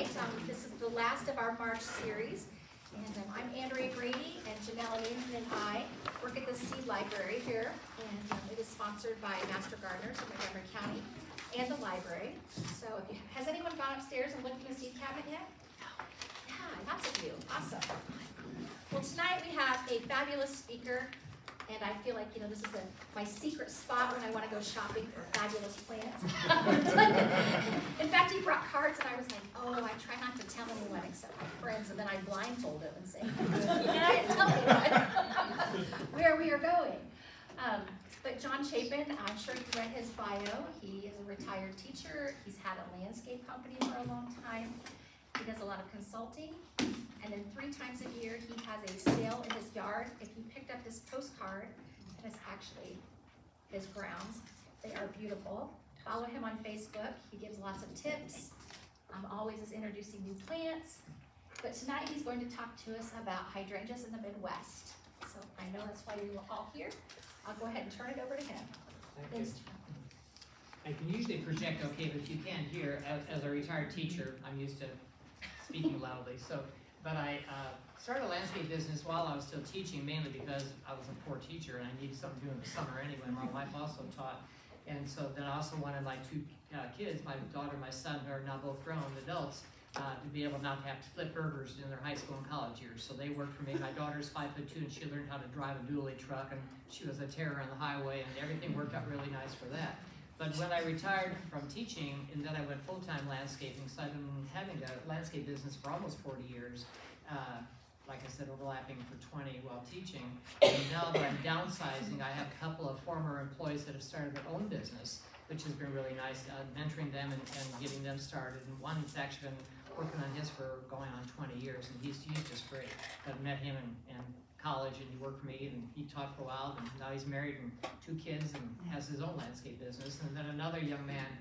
tonight. This is the last of our March series. And I'm Andrea Grady, and Janelle and I work at the Seed Library here. And it is sponsored by Master Gardeners of Montgomery County and the library. So has anyone gone upstairs and looked in the seed cabinet yet? Yeah, lots of you. Awesome. Well, tonight we have a fabulous speaker. And I feel like, this is my secret spot when I want to go shopping for fabulous plants. In fact, he brought cards, and I was like, oh, I try not to tell anyone except my friends, and then I blindfold him and say, and I didn't tell anyone where we are going. But John Chapin, I'm sure you read his bio. He is a retired teacher. He's had a landscape company for a long time. He does a lot of consulting. And then 3 times a year, he has a sale in his yard. If you picked up this postcard, that is actually his grounds. They are beautiful. Follow him on Facebook. He gives lots of tips. Always is introducing new plants. But tonight, he's going to talk to us about hydrangeas in the Midwest. So I know that's why you're all here. I'll go ahead and turn it over to him. Thanks, John. I can usually project okay, but if you can't hear, as a retired teacher, I'm used to speaking loudly. But I started a landscape business while I was still teaching, mainly because I was a poor teacher and I needed something to do in the summer anyway. My wife also taught. And so then I also wanted my 2 kids, my daughter and my son, who are now both grown adults, to be able not to have to flip burgers in their high school and college years. So they worked for me. My daughter's 5'2", and she learned how to drive a dually truck, and she was a terror on the highway, and everything worked out really nice for that. But when I retired from teaching, and then I went full-time landscaping, so I've been having a landscape business for almost 40 years. Like I said, overlapping for 20 while teaching. And now that I'm downsizing, I have a couple of former employees that have started their own business, which has been really nice, mentoring them and getting them started. And one's actually been working on his for going on 20 years, and he's just great. I've met him in college, and he worked for me, and he taught for a while, and now he's married and 2 kids and has his own landscape business. And then another young man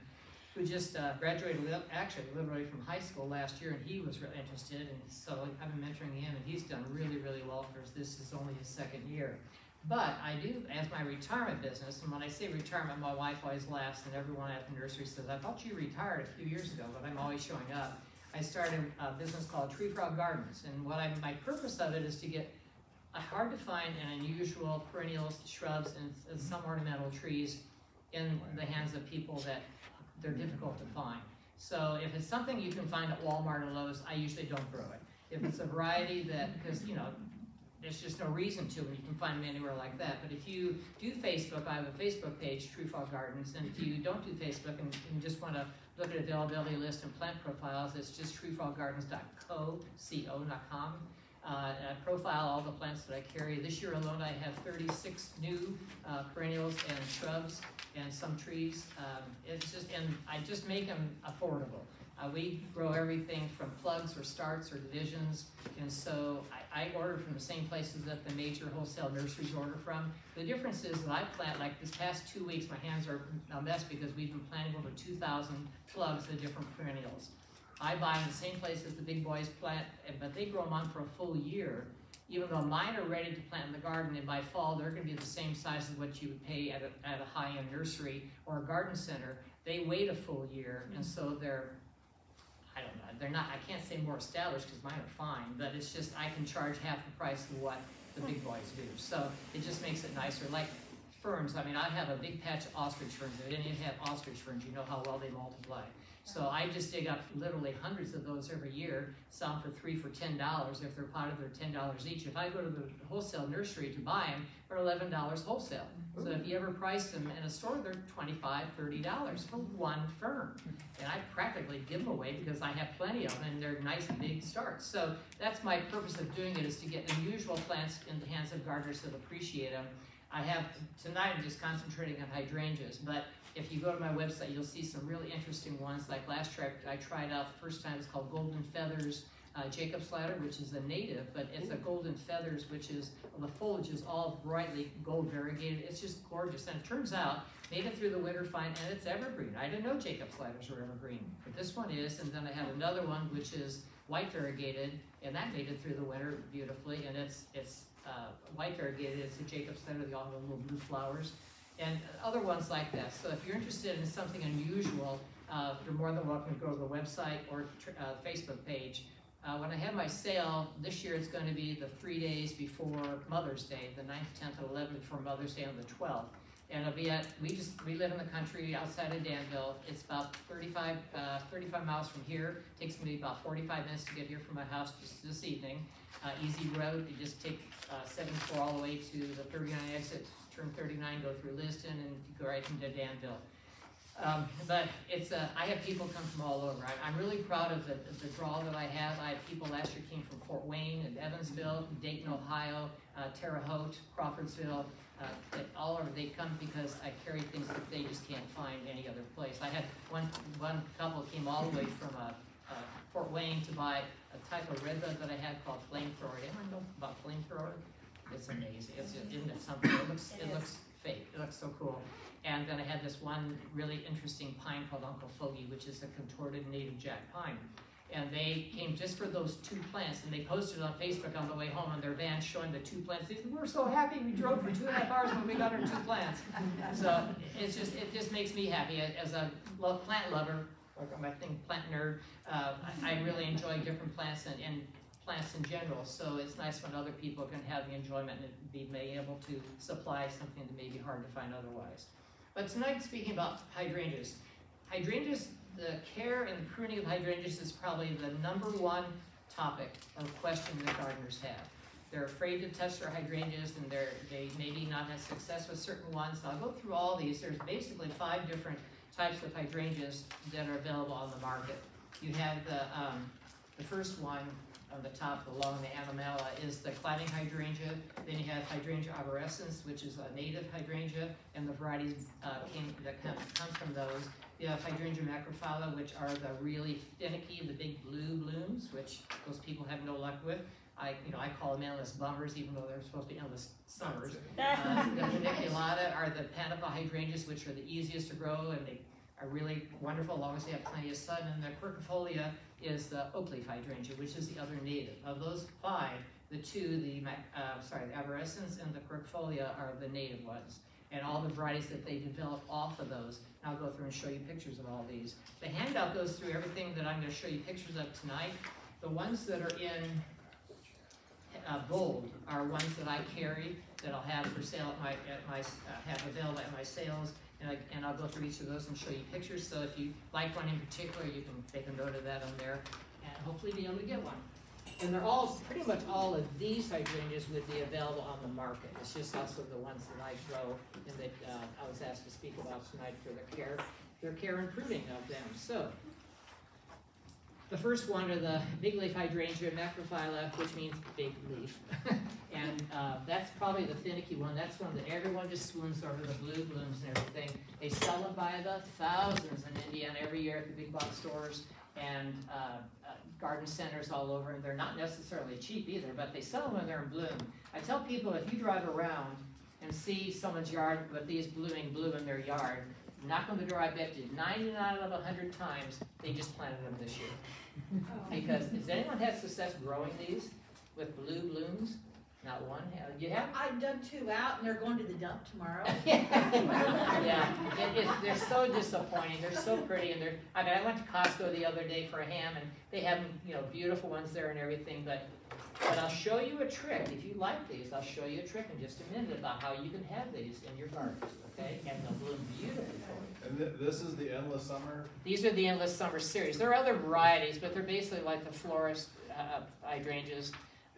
who just graduated, actually literally from high school last year, and he was really interested, and so I've been mentoring him, and he's done really, really well for us. This is only his 2nd year. But I do, as my retirement business, and when I say retirement, my wife always laughs, and everyone at the nursery says, I thought you retired a few years ago, but I'm always showing up. I started a business called Tree Frog Gardens, and my purpose of it is to get hard to find and unusual perennials, shrubs, and some ornamental trees in the hands of people that they're difficult to find. So if it's something you can find at Walmart or Lowe's, I usually don't grow it. If it's a variety that, because there's just no reason to, and you can find them anywhere like that. But if you do Facebook, I have a Facebook page, Tree Frog Gardens, and if you don't do Facebook and just want to look at availability list and plant profiles, it's just treefrogardens.com. I profile all the plants that I carry. This year alone, I have 36 new perennials and shrubs and some trees. And I just make them affordable. We grow everything from plugs or starts or divisions, and so I order from the same places that the major wholesale nurseries order from. The difference is that I plant, like this past 2 weeks, my hands are a mess because we've been planting over 2,000 plugs of different perennials. I buy in the same place that the big boys plant, but they grow them on for a full year. Even though mine are ready to plant in the garden, and by fall they're going to be the same size as what you would pay at a high-end nursery or a garden center. They wait a full year, and so they're, I don't know, they're not, I can't say more established because mine are fine, but it's just I can charge half the price of what the big boys do. So it just makes it nicer. Like ferns, I mean, I have a big patch of ostrich ferns. If any of you have ostrich ferns, you know how well they multiply. So I just dig up literally hundreds of those every year, sell them for $3 for $10. If they're potted, they're $10 each. If I go to the wholesale nursery to buy them, they're $11 wholesale. So if you ever priced them in a store, they're $25, $30 for one fern. And I practically give them away because I have plenty of them, and they're nice big starts. So that's my purpose of doing it, is to get unusual plants in the hands of gardeners that appreciate them. Tonight I'm just concentrating on hydrangeas, but if you go to my website, you'll see some really interesting ones. Like last year, I tried out the first time. It's called Golden Feathers Jacob's Ladder, which is a native, but it's a Golden Feathers, which is, the foliage is all brightly gold variegated. It's just gorgeous. And it turns out, made it through the winter fine, and it's evergreen. I didn't know Jacob's Ladders were evergreen, but this one is. And then I have another one, which is white variegated, and that made it through the winter beautifully. And it's white variegated. It's a Jacob's Ladder. They all have little blue flowers. And other ones like that. So if you're interested in something unusual, you're more than welcome to go to the website or Facebook page. When I have my sale, this year it's going to be the 3 days before Mother's Day, the 9th, 10th, and 11th before Mother's Day on the 12th. And it'll be at, we live in the country outside of Danville. It's about 35 miles from here. It takes me about 45 minutes to get here from my house just this evening. Easy road, you just take 74 all the way to the 39 exit, turn 39, go through Liston, and go right into Danville. But it's I have people come from all over. I'm really proud of the draw that I have. I have people last year came from Fort Wayne and Evansville, Dayton, Ohio, Terre Haute, Crawfordsville. All over, they come because I carry things that they just can't find any other place. I had one couple came all the way from Fort Wayne to buy a type of redbud that I had called flamethrower. Anyone know about flamethrower? It's amazing. Isn't it something? It looks fake. It looks so cool. And then I had this one really interesting pine called Uncle Foggy, which is a contorted native jack pine. And they came just for those 2 plants, and they posted on Facebook on the way home on their van showing the 2 plants. They said, "We're so happy we drove for 2.5 hours when we got our 2 plants." So it just makes me happy as a plant lover, like my thing, plant nerd. I really enjoy different plants and plants in general. So it's nice when other people can have the enjoyment and be able to supply something that may be hard to find otherwise. But tonight, speaking about hydrangeas, the care and pruning of hydrangeas is probably the #1 topic or question that gardeners have. They're afraid to touch their hydrangeas, and they maybe not have success with certain ones. So I'll go through all these. There's basically 5 different types of hydrangeas that are available on the market. You have the first one on the top, along the animala, is the climbing hydrangea. Then you have Hydrangea arborescens, which is a native hydrangea, and the varieties that come from those. You have Hydrangea macrophylla, which are the really finicky, the big blue blooms, which those people have no luck with. I call them endless bummers, even though they're supposed to be endless summers. The paniculata are the Panicle hydrangeas, which are the easiest to grow, and they are really wonderful as long as they have plenty of sun. And the quercifolia is the oak leaf hydrangea, which is the other native. Of those 5, the arborescens and the quercifolia are the native ones. And all the varieties that they develop off of those. And I'll go through and show you pictures of all these. The handout goes through everything that I'm going to show you pictures of tonight. The ones that are in bold are ones that I carry that I'll have for sale have available at my sales. And I'll go through each of those and show you pictures. So if you like one in particular, you can take a note of that on there and hopefully be able to get one. And they're all, pretty much all of these hydrangeas would be available on the market. It's just also the ones that I grow and that I was asked to speak about tonight for their care and pruning of them. So, the first one are the big leaf hydrangea macrophylla, which means big leaf. And that's probably the finicky one. That's one that everyone just swoons over, the blue blooms and everything. They sell them by the thousands in Indiana every year at the big box stores and garden centers all over. And they're not necessarily cheap either, but they sell them when they're in bloom. I tell people, if you drive around and see someone's yard with these blooming blue in their yard, knock on the door, I bet you 99 out of 100 times they just planted them this year. Because has anyone had success growing these with blue blooms? Not one. You have? I dug 2 out, and they're going to the dump tomorrow. Yeah, they're so disappointing. They're so pretty, and I went to Costco the other day for a ham, and they have beautiful ones there and everything. But I'll show you a trick. If you like these, I'll show you a trick in just a minute about how you can have these in your gardens. Okay, and they'll bloom beautifully for you. And this is the Endless Summer? These are the Endless Summer series. There are other varieties, but they're basically like the florist hydrangeas,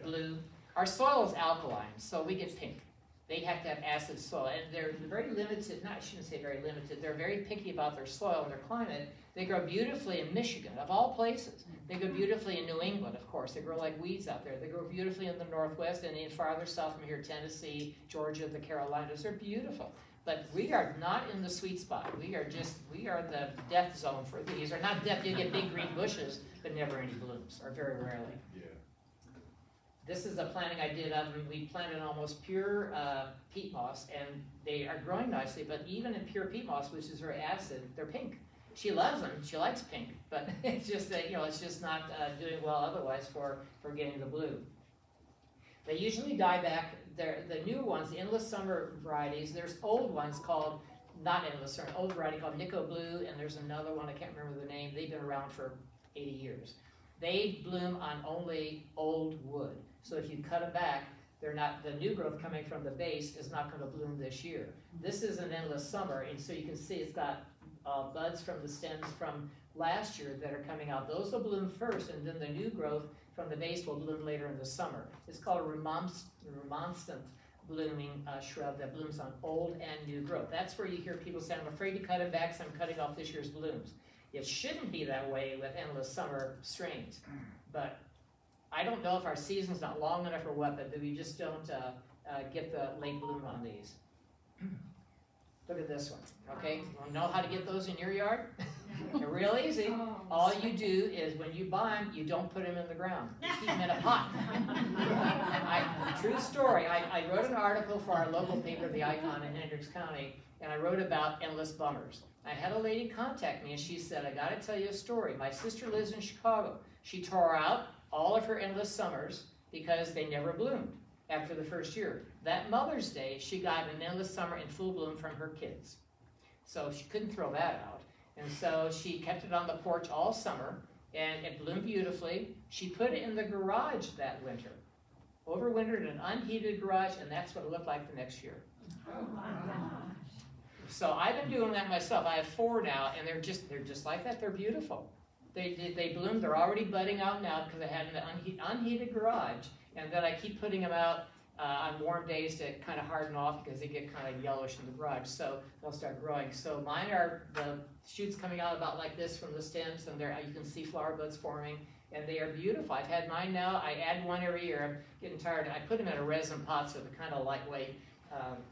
blue. Our soil is alkaline, so we get pink. They have to have acid soil, and they're very limited, I shouldn't say very limited, they're very picky about their soil and their climate. They grow beautifully in Michigan, of all places. They grow beautifully in New England, of course. They grow like weeds out there. They grow beautifully in the Northwest and in farther south from here, Tennessee, Georgia, the Carolinas. They're beautiful. But we are not in the sweet spot. We are the death zone for these. Or not death, you get big green bushes, but never any blooms, or very rarely. Yeah. This is a planting I did of them. We planted almost pure peat moss, and they are growing nicely, but even in pure peat moss, which is very acid, they're pink. She loves them, she likes pink, but it's just that, it's just not doing well otherwise for getting the blue. They usually die back. The new ones, the Endless Summer varieties, there's old ones called not endless summer, an old variety called Nico Blue, and there's another one, I can't remember the name. They've been around for 80 years. They bloom on only old wood. So if you cut them back, they're not, the new growth coming from the base is not going to bloom this year. This is an endless summer, and so you can see it's got buds from the stems from last year that are coming out. Those will bloom first, and then the new growth from the base will bloom later in the summer. It's called a remonstrant blooming shrub that blooms on old and new growth. That's where you hear people say, I'm afraid to cut them back, so I'm cutting off this year's blooms. It shouldn't be that way with endless summer strains, but I don't know if our season's not long enough or what, but we just don't get the late bloom on these. Look at this one, okay? You want to know how to get those in your yard? They're real easy. All you do is when you buy them, you don't put them in the ground. You keep them in a pot. True story, I wrote an article for our local paper, The Icon in Hendricks County, and I wrote about endless bummers. I had a lady contact me and she said, I gotta tell you a story. My sister lives in Chicago. She tore out all of her endless summers because they never bloomed after the first year. That Mother's Day, she got an endless summer in full bloom from her kids. So she couldn't throw that out. And so she kept it on the porch all summer, and it bloomed beautifully. She put it in the garage that winter. Overwintered in an unheated garage, and that's what it looked like the next year. Oh my gosh. So I've been doing that myself. I have 4 now, and they're just like that. They're beautiful. They bloom. They're already budding out now because I had an unheated garage, and then I keep putting them out on warm days to kind of harden off because they get kind of yellowish in the garage. So they'll start growing. So mine are the shoots coming out about like this from the stems, and you can see flower buds forming, and they are beautiful. I've had mine now. I add one every year. I'm getting tired. I put them in a resin pot, so they're kind of lightweight.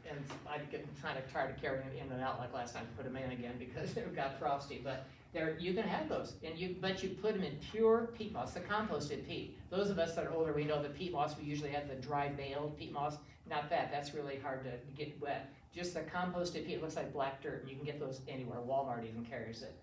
And I get kind of tired of carrying them in and out like last time. I put them in again because they got frosty. But you can have those, but you put them in pure peat moss, the composted peat. Those of us that are older, we know that peat moss, we usually have the dry baled peat moss. Not that. That's really hard to get wet. Just the composted peat. It looks like black dirt, and you can get those anywhere. Walmart even carries it.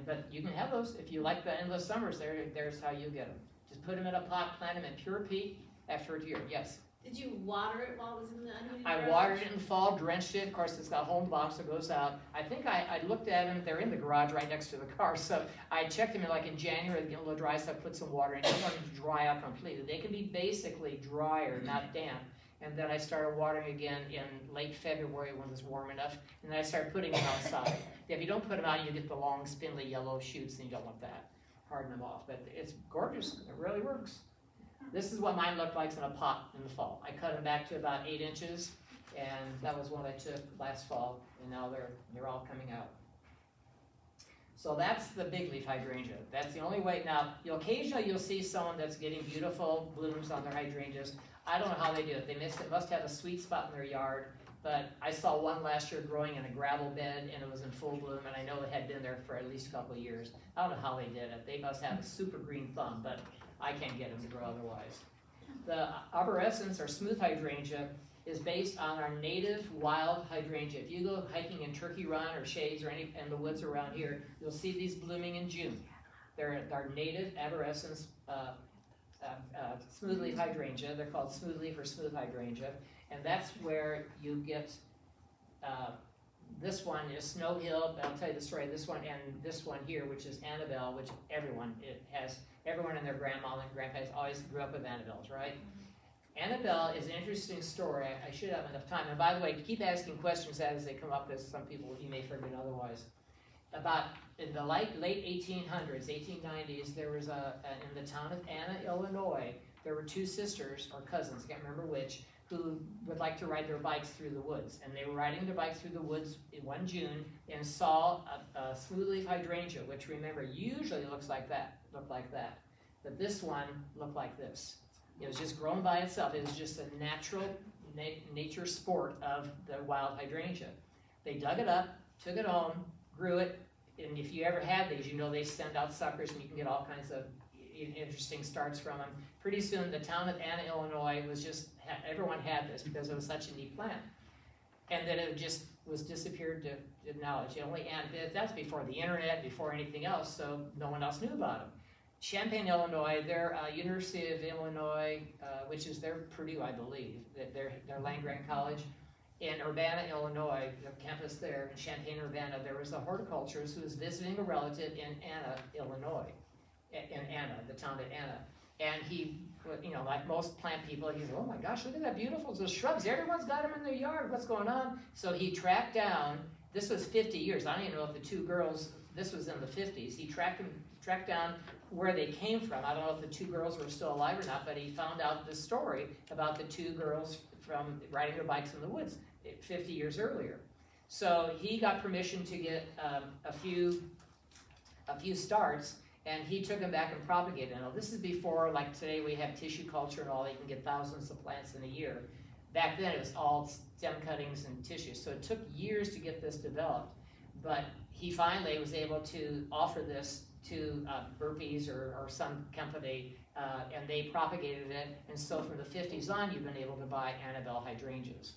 But you can have those if you like the endless summers. There's how you get them. Just put them in a pot, plant them in pure peat after a year. Yes. Did you water it while it was in the unheated I garage? watered it in the fall, drenched it. Of course, it's got a home box that goes out. I think I looked at them. They're in the garage right next to the car. So I checked them in like in January. They get a little dry, so I put some water in. I don't want them to dry out completely. They can be basically drier, not damp. And then I started watering again in late February when it was warm enough. And then I started putting them outside. If you don't put them out, you get the long, spindly yellow shoots, and you don't want that. Harden them off. But it's gorgeous. It really works. This is what mine looked like in a pot in the fall. I cut them back to about 8 inches, and that was what I took last fall, and now they're all coming out. So that's the big leaf hydrangea. That's the only way. Now, occasionally you'll see someone that's getting beautiful blooms on their hydrangeas. I don't know how they do it. They must have a sweet spot in their yard, but I saw one last year growing in a gravel bed, and it was in full bloom, and I know it had been there for at least a couple of years. I don't know how they did it. They must have a super green thumb, but I can't get them to grow otherwise. The arborescens, or smooth hydrangea, is based on our native wild hydrangea. If you go hiking in Turkey Run or Shades or any in the woods around here, you'll see these blooming in June. They're our native arborescens, smooth leaf hydrangea. They're called smooth leaf or smooth hydrangea, and that's where you get. This one is Snow Hill, but I'll tell you the story of this one and this one here, which is Annabelle, which everyone in their grandma and grandpa always grew up with Annabelles, right? Annabelle is an interesting story. I should have enough time. And by the way, keep asking questions as they come up, as some people you may forget otherwise. About in the late 1800s, 1890s, there was in the town of Anna, Illinois, there were 2 sisters or cousins, I can't remember which, who would like to ride their bikes through the woods. And they were riding their bikes through the woods in one June and saw a smoothleaf hydrangea, which remember usually looks like that, But this one looked like this. It was just grown by itself. It was just a natural nature sport of the wild hydrangea. They dug it up, took it home, grew it, and if you ever had these, you know they send out suckers and you can get all kinds of interesting starts from them. Pretty soon, the town of Anna, Illinois was just, everyone had this because it was such a neat plant. And then it just was disappeared to knowledge. That's before the internet, before anything else, so no one else knew about them. Champaign, Illinois, their University of Illinois, which is their Purdue, I believe, their land-grant college, in Urbana, Illinois, the campus there in Champaign, Urbana, there was a horticulturist who was visiting a relative in Anna, Illinois, in Anna, the town of Anna. And he, you know, like most plant people, he said, oh my gosh, look at that beautiful, those shrubs, everyone's got them in their yard, what's going on? So he tracked down, this was 50 years, I don't even know if the two girls, this was in the 50s, he tracked down where they came from. I don't know if the two girls were still alive or not, but he found out this story about the two girls from riding their bikes in the woods 50 years earlier. So he got permission to get a few starts, and he took them back and propagated. Now this is before, like today we have tissue culture and all, you can get thousands of plants in a year. Back then it was all stem cuttings and tissue, so it took years to get this developed. But he finally was able to offer this to Burpees or some company, and they propagated it, and so from the 50s on, you've been able to buy Annabelle hydrangeas.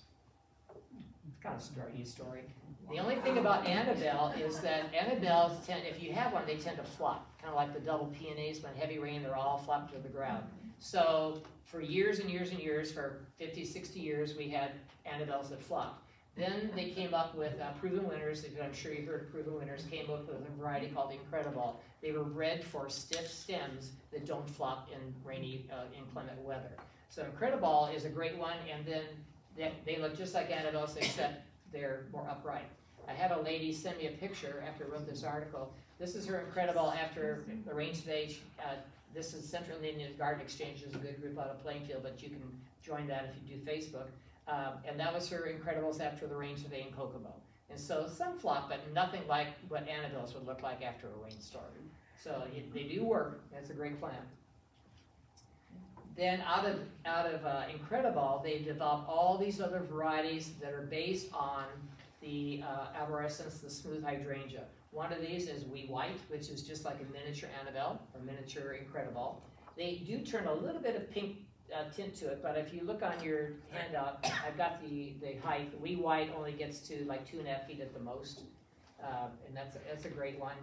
It's kind of a story. The only thing about Annabelle is that Annabelles tend, if you have one, they tend to flop, kind of like the double peonies. When heavy rain, they're all flopped to the ground. So for years and years and years, for 50, 60 years, we had Annabelles that flopped. Then they came up with proven winners. I'm sure you've heard of proven winners. Came up with a variety called Incredible. They were bred for stiff stems that don't flop in rainy, inclement weather. So Incredible is a great one, and then they look just like Annabelles, except they're more upright. I had a lady send me a picture after I wrote this article. This is her Incredible after the rain today. This is Central Indian Garden Exchange, is a good group out of Plainfield, but you can join that if you do Facebook. And that was her Incredibles after the rain today in Kokomo. And so some flop, but nothing like what Annabelles would look like after a rainstorm. So they do work. That's a great plant. Then out of Incredible, they've developed all these other varieties that are based on the arborescens, the smooth hydrangea. One of these is Wee White, which is just like a miniature Annabelle or miniature Incredible. They do turn a little bit of pink tint to it, but if you look on your handout, I've got the height. Wee White only gets to like 2.5 feet at the most, and that's a great one.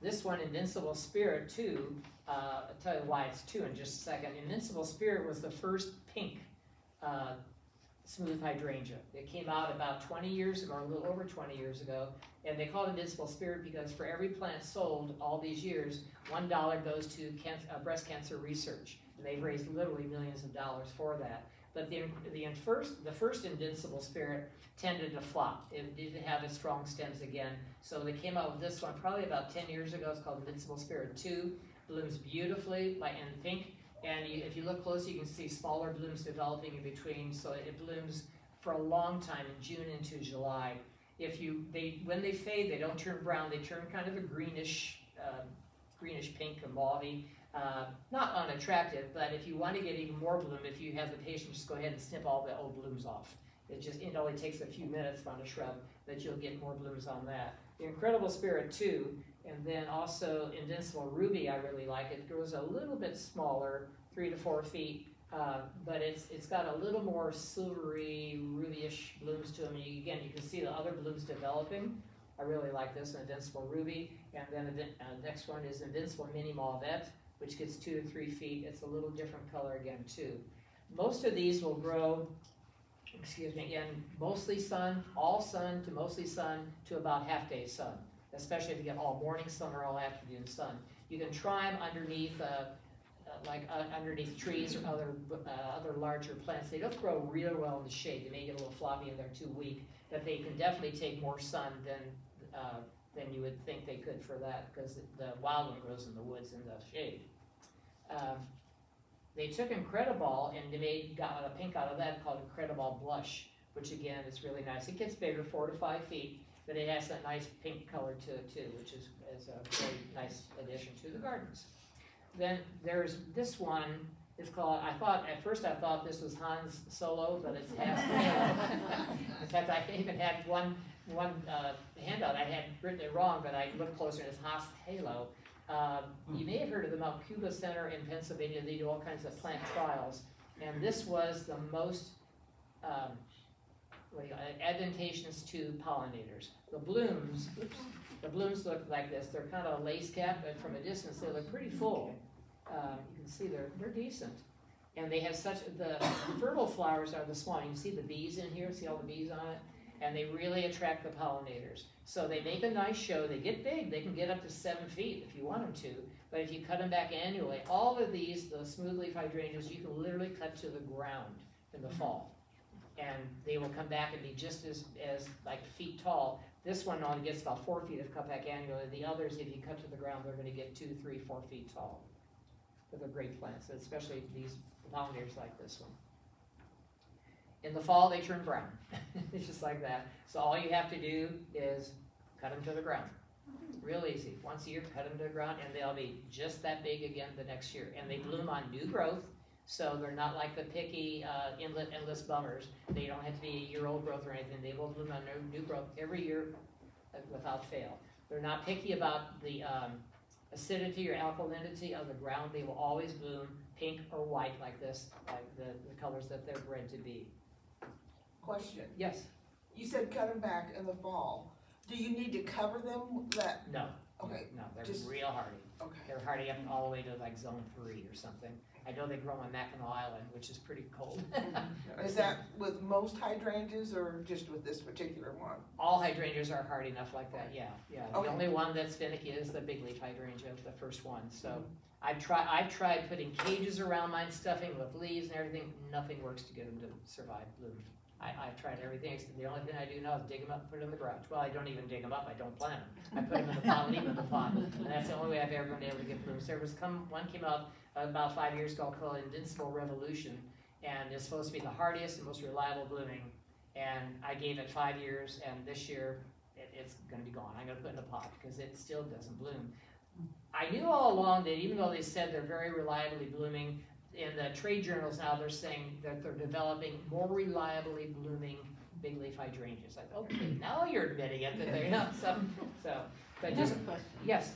This one, Invincible Spirit, too. I'll tell you why it's two in just a second. Invincible Spirit was the first pink smooth hydrangea. It came out about 20 years ago, or a little over 20 years ago, and they call it Invincible Spirit because for every plant sold all these years, $1 goes to breast cancer research. And they've raised literally millions of dollars for that. But the first Invincible Spirit tended to flop. It didn't have as strong stems again. So they came out with this one probably about 10 years ago. It's called Invincible Spirit 2. Blooms beautifully, like in pink. And if you look close, you can see smaller blooms developing in between. So it blooms for a long time, in June into July. When they fade, they don't turn brown. They turn kind of a greenish pink or mauve. Not unattractive, but if you want to get even more bloom, if you have the patience, just go ahead and snip all the old blooms off. It only takes a few minutes on a shrub, but you'll get more blooms on that. The Incredible Spirit 2, and then also Invincible Ruby, I really like. It grows a little bit smaller, 3 to 4 feet, but it's got a little more silvery, rubyish blooms to them. Again, you can see the other blooms developing. I really like this one, Invincible Ruby, and then the next one is Invincible Mini Mauvette, which gets 2 to 3 feet. It's a little different color again too. Most of these will grow, in mostly sun, all sun to mostly sun to about half-day sun, especially if you get all morning sun or all afternoon sun. You can try them underneath, underneath trees or other larger plants. They don't grow really well in the shade. They may get a little floppy and they're too weak, but they can definitely take more sun than you would think they could for that, because the wild one grows in the woods in the shade. They took Incredible and they got a pink out of that called Incredible Blush, which again is really nice. It gets bigger, 4 to 5 feet, but it has that nice pink color to it too, which is a very nice addition to the gardens. Then there's this one. It's called, at first I thought this was Hans Solo, but it's Hans Halo. In fact, I even had one handout, I had written it wrong, but I looked closer and it's Hans Halo. You may have heard of the Mount Cuba Center in Pennsylvania. They do all kinds of plant trials, and this was the most advantageous to pollinators. The blooms look like this. They're kind of lace cap, but from a distance they look pretty full. You can see they're decent. And they have such, the fertile flowers are the small. You can see the bees in here, see all the bees on it? And they really attract the pollinators. So they make a nice show. They get big. They can get up to 7 feet if you want them to. But if you cut them back annually, all of these, the smoothleaf hydrangeas, you can literally cut to the ground in the fall. And they will come back and be just as like feet tall. This one only gets about 4 feet if cut back annually. The others, if you cut to the ground, they're going to get 2, 3, 4 feet tall. But they're great plants, especially these pollinators like this one. In the fall, they turn brown. It's just like that. So all you have to do is cut them to the ground. Real easy. Once a year, cut them to the ground, and they'll be just that big again the next year. And they bloom on new growth, so they're not like the picky endless bummers. They don't have to be a year-old growth or anything. They will bloom on new growth every year without fail. They're not picky about the acidity or alkalinity of the ground. They will always bloom pink or white like this, like the colors that they're bred to be. Question. Yes? You said cut them back in the fall. Do you need to cover them? No. Okay. No, they're Just- real hardy. Okay. They're hardy up all the way to like zone 3 or something. I know they grow on Mackinac Island, which is pretty cold. Is that with most hydrangeas or just with this particular one? All hydrangeas are hardy enough like that, yeah. The Okay. only one that's finicky is the big leaf hydrangea, the first one. So I've tried putting cages around mine, stuffing with leaves and everything. Nothing works to get them to survive bloom. I've tried everything. The only thing I do now is dig them up and put them in the garage. Well, I don't even dig them up. I don't plant them. I put them in the pot, leave them in the pot. And that's the only way I've ever been able to get blooms. One came out about 5 years ago called Invincible Revolution, and it's supposed to be the hardiest and most reliable blooming. And I gave it 5 years, and this year it's going to be gone. I'm going to put it in a pot because it still doesn't bloom. I knew all along that even though they said they're very reliably blooming, in the trade journals now they're saying that they're developing more reliably blooming big leaf hydrangeas. Like, okay, now you're admitting it that they're not. But just, yes.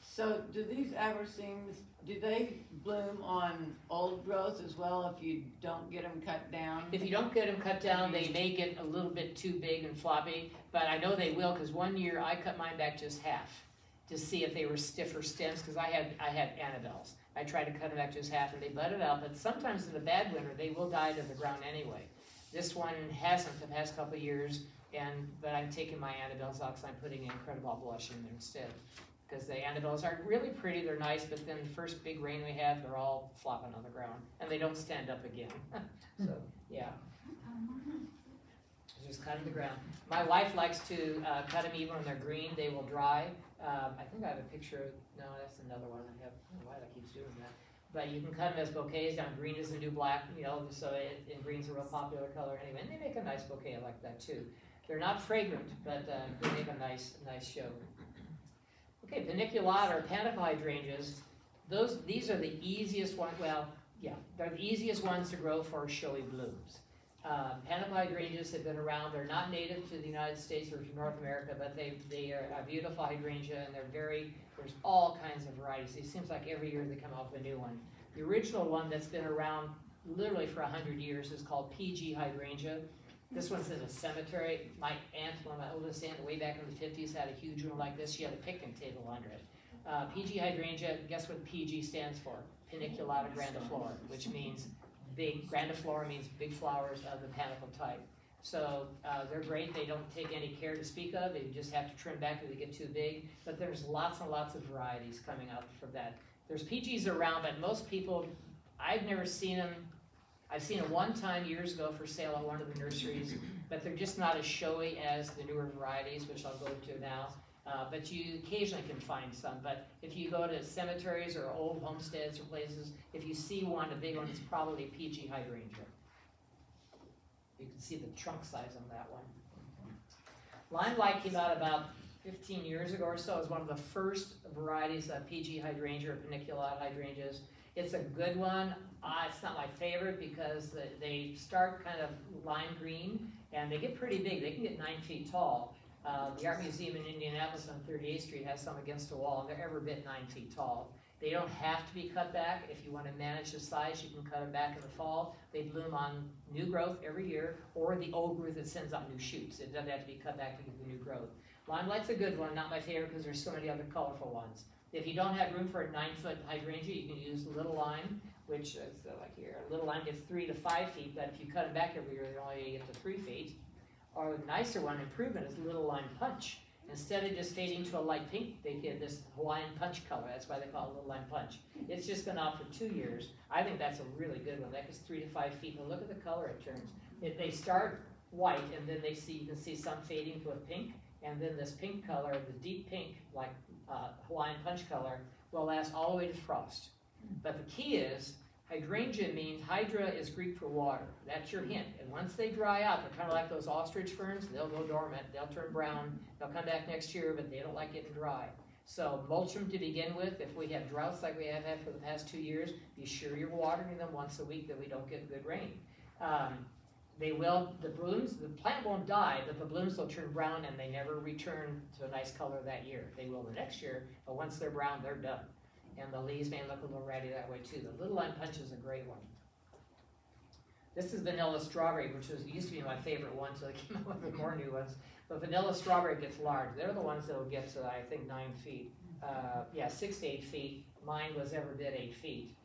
So do these Aberseams, do they bloom on old growth as well if you don't get them cut down? If you don't get them cut down, they may get a little bit too big and floppy, but I know they will because one year I cut mine back just half to see if they were stiffer stems because I had Annabelles. I tried to cut them back just half and they budded out, but sometimes in a bad winter they will die to the ground anyway. This one hasn't the past couple of years, but I'm taking my Annabelles out because I'm putting Incredible Blush in there instead. Because the Annabelles are really pretty, they're nice, but then the first big rain we have, they're all flopping on the ground, and they don't stand up again. So, yeah. Just cut them to the ground. My wife likes to cut them even when they're green, they will dry. I think I have a picture, no, that's another one I have, I don't know why that keeps doing that. But you can cut them as bouquets, now green is the new black, so and green's a real popular color anyway, and they make a nice bouquet like that too. They're not fragrant, but they make a nice show. Okay, paniculata or panicle hydrangeas, these are the easiest ones, they're the easiest ones to grow for showy blooms. Panicle hydrangeas have been around. They're not native to the United States or to North America, but they are a beautiful hydrangea, and there's all kinds of varieties. It seems like every year they come out with a new one. The original one that's been around literally for 100 years is called PG hydrangea. This one's in a cemetery. My aunt, one of my oldest aunt, way back in the 50s, had a huge one like this. She had a picnic table under it. PG hydrangea, guess what PG stands for? Paniculata grandiflora, which means grandiflora means big flowers of the panicle type. So they're great. They don't take any care to speak of. They just have to trim back if they get too big. But there's lots and lots of varieties coming up from that. There's PGs around, but most people, I've never seen them. I've seen them one time years ago for sale at one of the nurseries, but they're just not as showy as the newer varieties, which I'll go to now. But you occasionally can find some. But if you go to cemeteries or old homesteads or places, if you see one, a big one, it's probably PG hydrangea. You can see the trunk size on that one. Limelight came out about 15 years ago or so. It was one of the first varieties of PG hydrangea or paniculata hydrangeas. It's a good one. It's not my favorite because they start kind of lime green and they get pretty big. They can get 9 feet tall. The Art Museum in Indianapolis on 38th Street has some against a wall, and they're every bit 9 feet tall. They don't have to be cut back. If you want to manage the size, you can cut them back in the fall. They bloom on new growth every year, or the old growth that sends out new shoots. It doesn't have to be cut back to get the new growth. Limelight's a good one, not my favorite because there's so many other colorful ones. If you don't have room for a 9-foot hydrangea, you can use little lime, which is like here. Little lime gets 3 to 5 feet, but if you cut them back every year, they only get to 3 feet. Or a nicer one, improvement, is little lime punch. Instead of just fading to a light pink, they get this Hawaiian punch color. That's why they call it little lime punch. It's just been out for 2 years. I think that's a really good one. That gets 3 to 5 feet. And look at the color it turns. They start white, and then you can see some fading to a pink, and then this pink color, the deep pink, like Hawaiian punch color, will last all the way to frost. But the key is, hydrangea means, hydra is Greek for water. That's your hint. And once they dry out, they're kind of like those ostrich ferns. They'll go dormant. They'll turn brown. They'll come back next year, but they don't like getting dry. So mulch them to begin with. If we have droughts like we have had for the past 2 years, be sure you're watering them once a week, that we don't get good rain. The plant won't die, but the blooms will turn brown, and they never return to a nice color that year. They will the next year, but once they're brown, they're done. And the leaves may look a little ratty that way too. The little lime punch is a great one. This is vanilla strawberry, which used to be my favorite one, so they came out with more new ones. But vanilla strawberry gets large. They're the ones that will get to, I think, 9 feet. 6 to 8 feet. Mine was ever been 8 feet.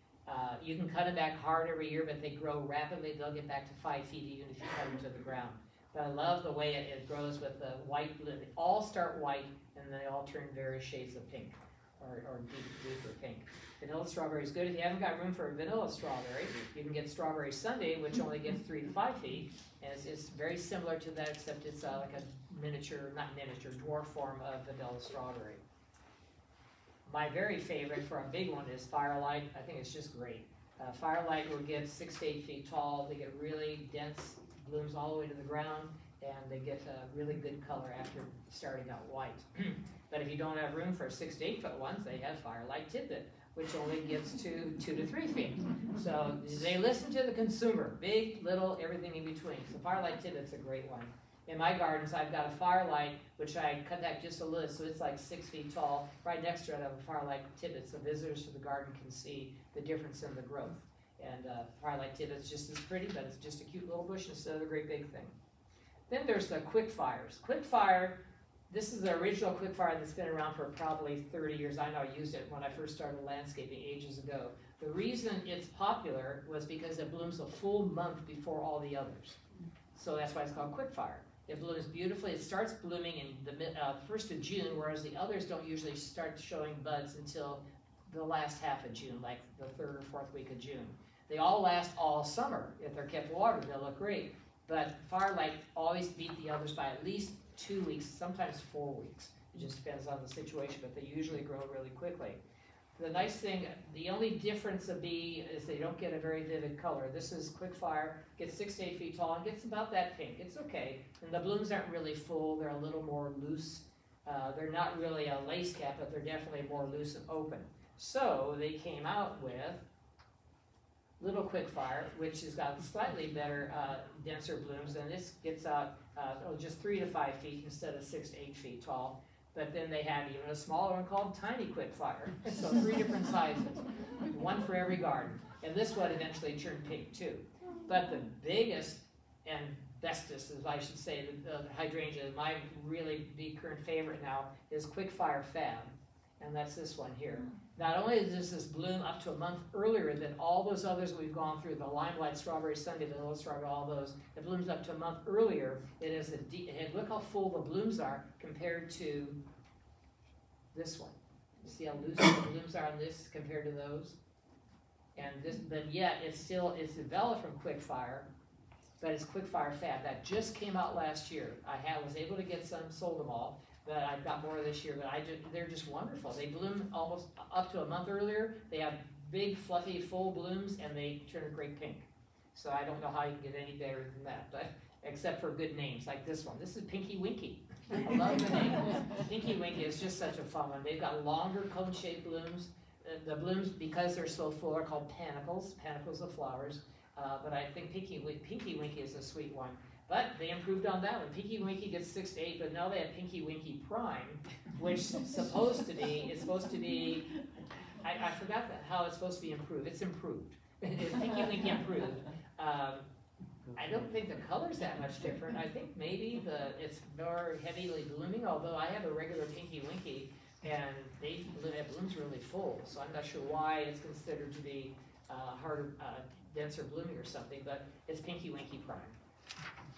You can cut them back hard every year, but they grow rapidly. They'll get back to 5 feet even if you cut them to the ground. But I love the way it grows with the white. They all start white, and they all turn various shades of pink, or deeper pink. Vanilla strawberry is good. If you haven't got room for a vanilla strawberry, you can get strawberry sundae, which only gets 3 to 5 feet. And it's very similar to that, except it's like a dwarf form of vanilla strawberry. My very favorite for a big one is Firelight. I think it's just great. Firelight will get 6 to 8 feet tall. They get really dense blooms all the way to the ground, and they get a really good color after starting out white. But if you don't have room for 6 to 8 foot ones, they have Firelight Tidbit, which only gets to 2 to 3 feet. So they listen to the consumer, big, little, everything in between. So Firelight Tidbit's a great one. In my gardens, I've got a Firelight, which I cut back just a little, so it's like 6 feet tall. Right next to it, I have a Firelight Tidbit, so visitors to the garden can see the difference in the growth. And Firelight Tidbit's just as pretty, but it's just a cute little bush instead of a great big thing. Then there's the Quickfires. Quickfire, this is the original Quickfire that's been around for probably 30 years. I know I used it when I first started landscaping ages ago. The reason it's popular was because it blooms a full month before all the others. So that's why it's called Quickfire. It blooms beautifully. It starts blooming in the 1st of June, whereas the others don't usually start showing buds until the last half of June, like the 3rd or 4th week of June. They all last all summer. If they're kept watered, they'll look great. But Firelight always beat the others by at least 2 weeks, sometimes 4 weeks. It just depends on the situation, but they usually grow really quickly. The nice thing, the only difference of is they don't get a very vivid color. This is Quickfire, gets 6 to 8 feet tall, and gets about that pink. It's okay. And the blooms aren't really full. They're a little more loose. They're not really a lace cap, but they're definitely more loose and open. So they came out with Little Quickfire, which has got slightly better, denser blooms, and this gets out just 3 to 5 feet instead of 6 to 8 feet tall. But then they have even a smaller one called Tiny Quickfire. So 3 different sizes, one for every garden. And this one eventually turned pink too. But the biggest and bestest, as I should say, the hydrangea, my really big current favorite now, is Quickfire Fab. And that's this one here. Not only does this bloom up to a month earlier than all those others we've gone through, the limelight strawberry, sundae, vanilla strawberry, all those, it blooms up to a month earlier. It is and look how full the blooms are compared to this one. You see how loose the blooms are on this compared to those? And this, but yet it's developed from Quickfire, but it's Quickfire Fab. That just came out last year. I was able to get some, sold them all. But I've got more this year, but they're just wonderful. They bloom almost up to a month earlier. They have big, fluffy, full blooms, and they turn a great pink. So I don't know how you can get any better than that, but except for good names, like this one. This is Pinky Winky. I love the name. Pinky Winky is just such a fun one. They've got longer cone-shaped blooms. The blooms, because they're so full, are called panicles of flowers. But I think Pinky Winky is a sweet one. But they improved on that one. Pinky Winky gets 6 to 8, but now they have Pinky Winky Prime, which is supposed to be, I forgot how it's supposed to be improved. It's improved. It's Pinky Winky improved. I don't think the color's that much different. I think maybe it's more heavily blooming, although I have a regular Pinky Winky, and it blooms really full, so I'm not sure why it's considered to be harder, denser blooming or something, but it's Pinky Winky Prime.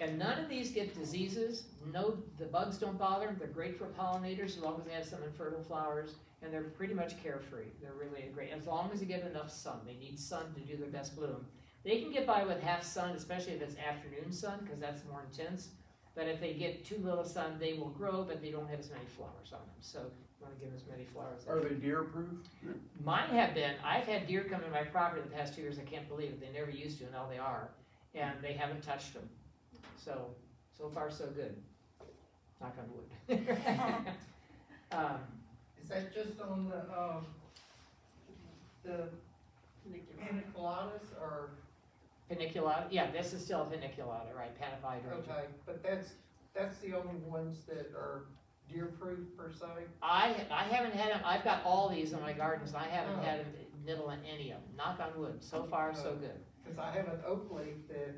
And none of these get diseases. No, the bugs don't bother them. They're great for pollinators as long as they have some infertile flowers, and they're pretty much carefree. They're really great, as long as you get enough sun. They need sun to do their best bloom. They can get by with half sun, especially if it's afternoon sun, because that's more intense. But if they get too little sun, they will grow, but they don't have as many flowers on them. So you want to give them as many flowers. Are they deer proof? Mine have been. I've had deer come in my property the past 2 years. I can't believe it. They never used to, and now they are. And they haven't touched them. So far so good. Knock on wood. Is that just on the paniculatas or? Paniculata, yeah, this is still a paniculata, right, Hydrangea. Okay, but that's the only ones that are deer-proof per se? I haven't had them, I've got all these in my gardens, I haven't had them nibble in any of them, knock on wood, so far so good. Cause I have an oak leaf that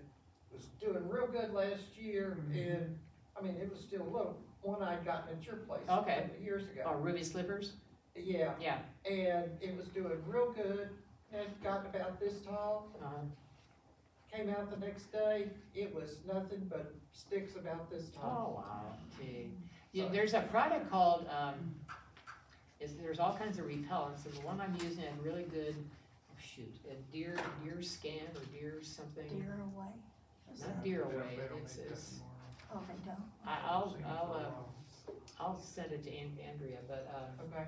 was doing real good last year, and, I mean, it was still little, one I'd gotten at your place a Okay. couple of years ago. Oh, ruby slippers? Yeah, Yeah. and it was doing real good, had gotten about this tall, came out the next day, it was nothing but sticks about this Oh, tall. wow, gee. Yeah, there's a product called, there's all kinds of repellents, and the one I'm using had really good, oh shoot, a deer scan or deer something. Deer away. Not deer away, They don't it's, make that it's, anymore. Oh, they don't? I'll send it to Andrea, but, Okay,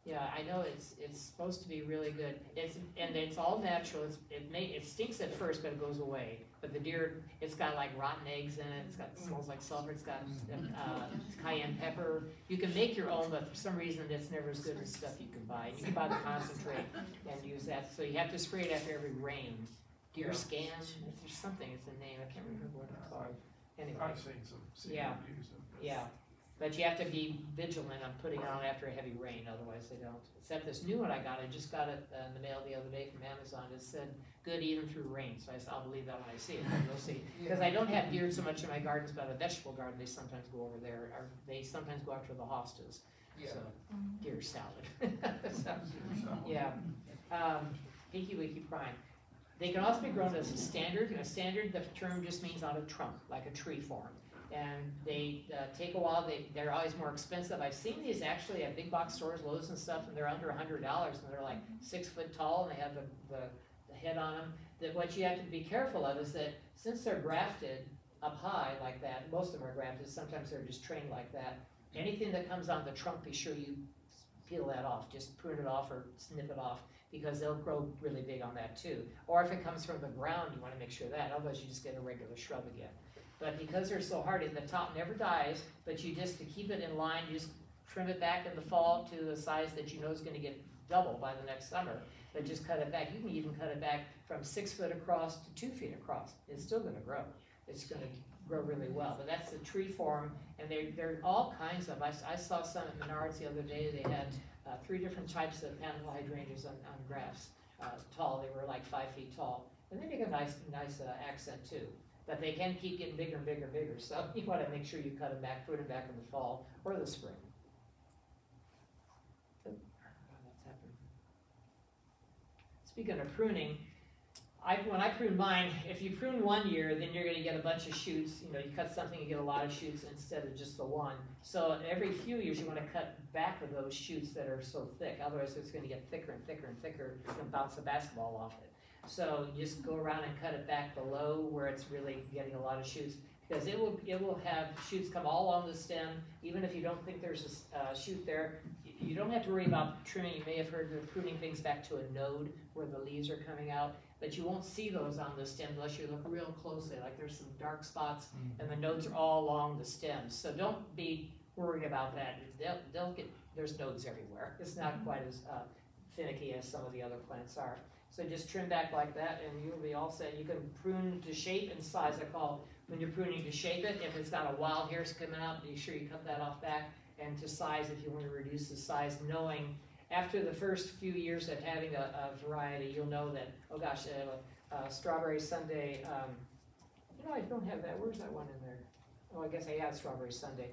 yeah, I know it's supposed to be really good. It's all natural. It stinks at first, but it goes away. But the deer, it's got like rotten eggs in it. It smells like sulfur. It's got cayenne pepper. You can make your own, but for some reason it's never as good as stuff you can buy. You can buy the concentrate and use that. So you have to spray it after every rain. Deer scan. There's something. It's a name. I can't remember what it's called. Anyway. I've seen some Yeah. reviews of it. Yeah, but you have to be vigilant on putting it on after a heavy rain, otherwise they don't. Except this new one I got, I just got it in the mail the other day from Amazon, it said, good even through rain, so I'll believe that when I see it, but you'll see. Because I don't have deer so much in my gardens, but a vegetable garden, they sometimes go over there, or they sometimes go after the hostas, yeah. so, deer salad. So, yeah, Pinky Winky Prime. They can also be grown as a standard. A standard, the term just means on a trunk, like a tree form. And they take a while, they're always more expensive. I've seen these actually at big box stores, Lowe's and stuff, and they're under $100, and they're like 6 foot tall, and they have the head on them. That what you have to be careful of is that since they're grafted up high like that, most of them are grafted, sometimes they're just trained like that, anything that comes on the trunk, be sure you peel that off, just prune it off or snip it off, because they'll grow really big on that too. Or if it comes from the ground, you want to make sure that, otherwise you just get a regular shrub again. But because they're so hardy, the top never dies, but you just, to keep it in line, you just trim it back in the fall to the size that you know is gonna get double by the next summer. But just cut it back. You can even cut it back from 6 foot across to 2 feet across. It's still gonna grow. It's gonna grow really well. But that's the tree form, and there are all kinds of, I saw some at Menards the other day. They had 3 different types of hydrangeas on grafts, tall. They were like 5 feet tall. And they make a nice accent too. But they can keep getting bigger and bigger and bigger, so you want to make sure you cut them back, prune them back in the fall or the spring. Oh, that's happened. Speaking of pruning, when I prune mine, if you prune 1 year, then you're going to get a bunch of shoots. You know, you cut something, you get a lot of shoots instead of just the one. So every few years, you want to cut back of those shoots that are so thick. Otherwise, it's going to get thicker and thicker and thicker and bounce the basketball off it. So you just go around and cut it back below where it's really getting a lot of shoots, because it will have shoots come all along the stem. Even if you don't think there's a shoot there, you don't have to worry about trimming. You may have heard of pruning things back to a node where the leaves are coming out, but you won't see those on the stem unless you look real closely. Like there's some dark spots, and the nodes are all along the stems. So don't be worried about that. There's nodes everywhere. It's not quite as finicky as some of the other plants are. So just trim back like that, and you'll be all set. You can prune to shape and size. I call when you're pruning to shape it. If it's got a wild hairs coming out, be sure you cut that off back. And to size, if you want to reduce the size, knowing after the first few years of having a variety, you'll know that, oh gosh, strawberry sundae. You know, I don't have that. Where's that one in there? Oh, I guess I have strawberry sundae.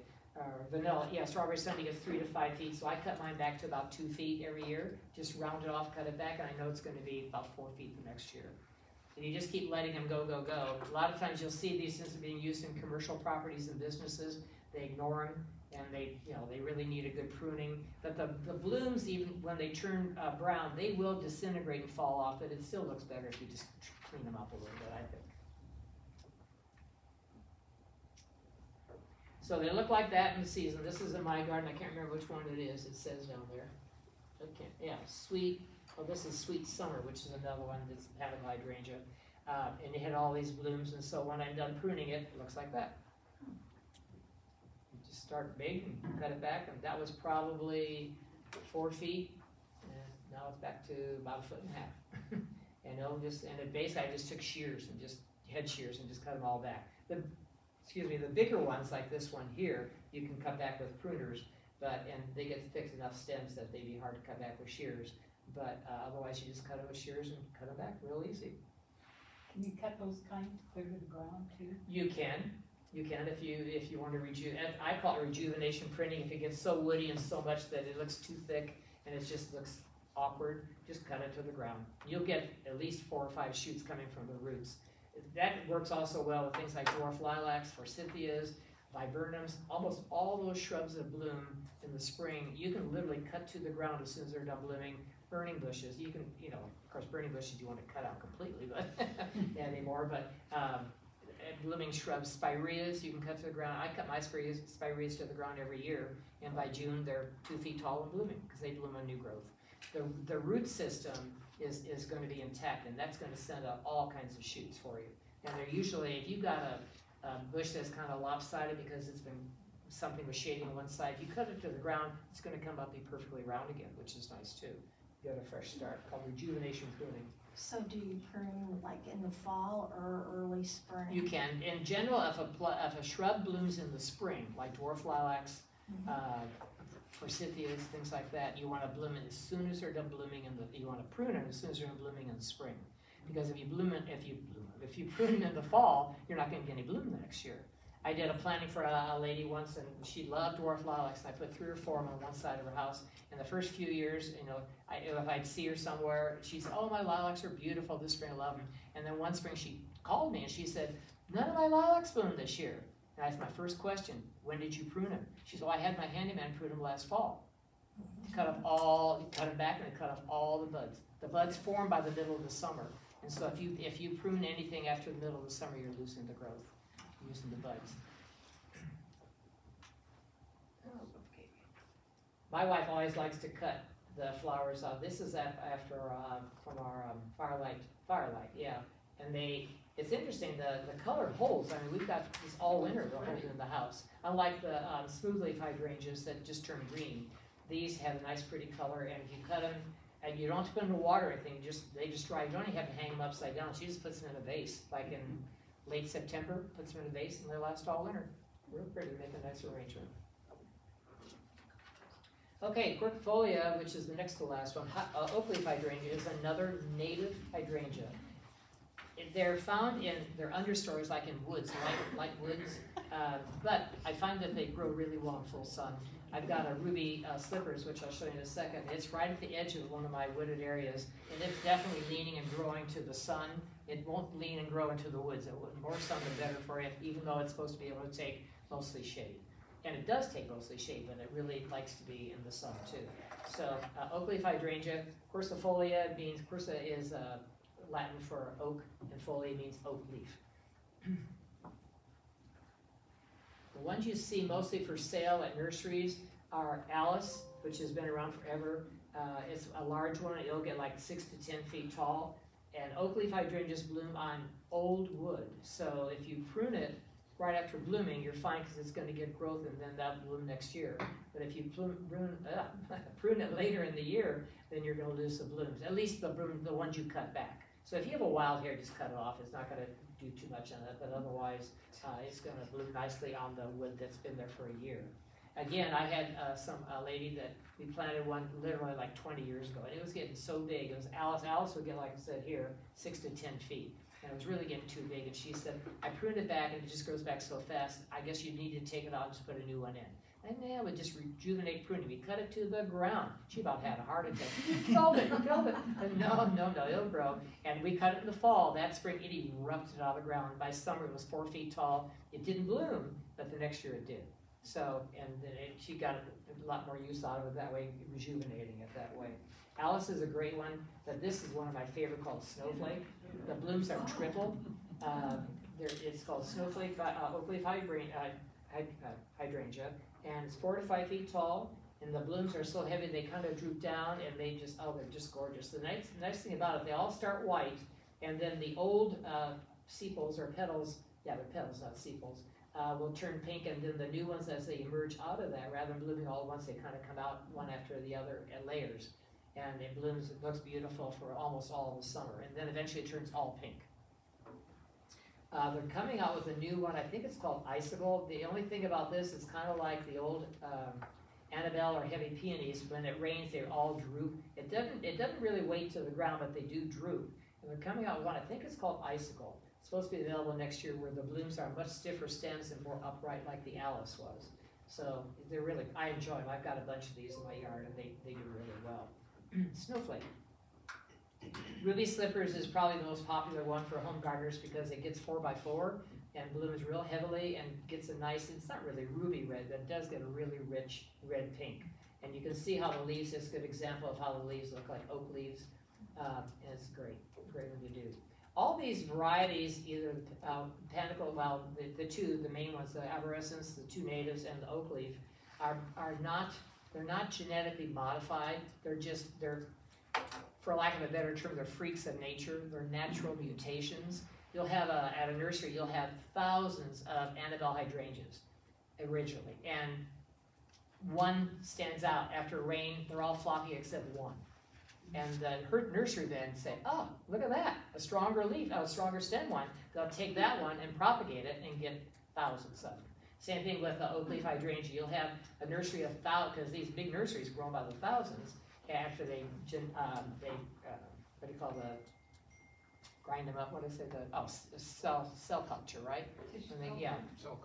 vanilla, yeah, strawberry Sunday gets 3 to 5 feet, so I cut mine back to about 2 feet every year. Just round it off, cut it back, and I know it's gonna be about 4 feet the next year. And you just keep letting them go, go, go. A lot of times you'll see these things being used in commercial properties and businesses. They ignore them, and they really need a good pruning. But the blooms, even when they turn brown, they will disintegrate and fall off, but it still looks better if you just clean them up a little bit, I think. So they look like that in the season. This is in my garden. I can't remember which one it is. It says down there. Okay, yeah, sweet. Oh, this is Sweet Summer, which is another one that's having hydrangea. And it had all these blooms, and so when I'm done pruning it, it looks like that. You just start big and cut it back, and that was probably 4 feet, and now it's back to about 1.5 feet. And at base, I just took shears and just head shears and just cut them all back. The bigger ones like this one here, you can cut back with pruners, and they get thick enough stems that they'd be hard to cut back with shears. But otherwise, you just cut it with shears and cut it back real easy. Can you cut those kinds clear to the ground too? You can if you want to rejuvenate. I call it rejuvenation printing. If it gets so woody and so much that it looks too thick and it just looks awkward, just cut it to the ground. You'll get at least 4 or 5 shoots coming from the roots. That works also well with things like dwarf lilacs, forsythias, viburnums, almost all those shrubs that bloom in the spring. You can literally cut to the ground as soon as they're done blooming. Burning bushes, you can, of course, burning bushes you want to cut out completely, but anymore. But blooming shrubs, spireas, you can cut to the ground. I cut my spireas to the ground every year, and by June they're 2 feet tall and blooming because they bloom on new growth. The root system is going to be intact, and that's going to send out all kinds of shoots for you. And they're usually, if you've got a bush that's kind of lopsided because it's been something was shading on one side, if you cut it to the ground, it's going to come up be perfectly round again, which is nice too. Get a fresh start, called rejuvenation pruning. So do you prune like in the fall or early spring? You can. In general, if a shrub blooms in the spring, like dwarf lilacs, forsythias, things like that, you want to bloom it as soon as they're done blooming you want to prune it as soon as they're done blooming in the spring. Because if you prune it in the fall, you're not going to get any bloom the next year. I did a planting for a lady once, and she loved dwarf lilacs, and I put 3 or 4 of them on one side of her house. In the first few years, if I'd see her somewhere, she'd say, "Oh, my lilacs are beautiful this spring, I love them." And then one spring she called me and she said, "None of my lilacs bloomed this year." And that's my first question: "When did you prune them?" She said, "Oh, I had my handyman prune them last fall." Cut them back and cut off all the buds. The buds form by the middle of the summer, and so if you prune anything after the middle of the summer, you're losing the growth. Using the buds. My wife always likes to cut the flowers off. This is after from our firelight, yeah. And it's interesting, the color holds. I mean, we've got this all winter they'll hold in the house. Unlike the smoothleaf hydrangeas that just turn green, these have a nice pretty color, and if you cut them, and you don't have to put them in water or anything, they just dry. You don't even have to hang them upside down. She just puts them in a vase, like in late September, puts them in a vase, and they last all winter. Real pretty, make a nice arrangement. Okay, quercifolia, which is the next to last one, oak leaf hydrangea is another native hydrangea. They're found in their understories, like in woods, like woods, but I find that they grow really well in full sun. I've got a ruby slippers, which I'll show you in a second. It's right at the edge of one of my wooded areas, and it's definitely leaning and growing to the sun. It won't lean and grow into the woods. The more sun, the better for it, even though it's supposed to be able to take mostly shade. And it does take mostly shade, but it really likes to be in the sun too. So oak leaf hydrangea, quercifolia means, quercia is Latin for oak, and folia means oak leaf. The ones you see mostly for sale at nurseries are Alice, which has been around forever. It's a large one. It'll get like 6 to 10 feet tall. And oak leaf hydrangeas bloom on old wood. So if you prune it right after blooming, you're fine because it's going to get growth and then that'll bloom next year. But if you prune it later in the year, then you're going to lose the blooms. At least the ones you cut back. So if you have a wild hair, just cut it off. It's not going to do too much on it, but otherwise it's going to bloom nicely on the wood that's been there for a year. Again, I had a lady that we planted one literally like 20 years ago, and it was getting so big. It was Alice. Alice would get, like I said here, 6 to 10 feet. and it was really getting too big, and she said, I pruned it back and it just grows back so fast, I guess you need to take it out and just put a new one in. And yeah, we just rejuvenate pruning. We cut it to the ground. She about had a heart attack. You killed it. And no, it'll grow. And we cut it in the fall. That spring, it erupted out of the ground. By summer, it was 4 feet tall. It didn't bloom, but the next year it did. So, and then she got a lot more use out of it that way, rejuvenating it that way. Alice is a great one, but this is one of my favorite called Snowflake. The blooms are triple. It's called Snowflake Oak Leaf Hydrangea. And it's 4 to 5 feet tall, and the blooms are so heavy they kind of droop down, and they just, they're just gorgeous. The nice thing about it, they all start white, and then the old sepals or petals, they're petals, not sepals, will turn pink, and then the new ones, as they emerge out of that, rather than blooming all at once, they kind of come out one after the other in layers. And it blooms, it looks beautiful for almost all of the summer, and then eventually it turns all pink. They're coming out with a new one, I think it's called Icicle. The only thing about this, it's kind of like the old Annabelle or heavy peonies. When it rains, they all droop. It doesn't really weight to the ground, but they do droop. And they're coming out with one, I think it's called Icicle. It's supposed to be available next year, where the blooms are much stiffer stems and more upright like the Alice was. So they're really, I enjoy them. I've got a bunch of these in my yard, and they do really well. Snowflake. Ruby Slippers is probably the most popular one for home gardeners because it gets 4 by 4 and blooms real heavily and gets a nice, it's not really ruby red, but it does get a really rich red pink. And you can see how the leaves, is a good example of how the leaves look like oak leaves. And it's great when you do. All these varieties, either Panicle, well, the main ones, the arborescens, the 2 natives, and the oak leaf, they're not genetically modified. They're for lack of a better term, they're freaks of nature. They're natural mutations. You'll have at a nursery, you'll have thousands of Annabelle hydrangeas originally, and one stands out after rain. They're all floppy except one. And the nursery then say, oh, look at that, a stronger leaf, a stronger stem one. They'll take that one and propagate it and get thousands of them. Same thing with the oak leaf hydrangea. You'll have a nursery of thousands, because these big nurseries grown by the thousands, after they what do you call grind them up, what did I say, cell culture, right?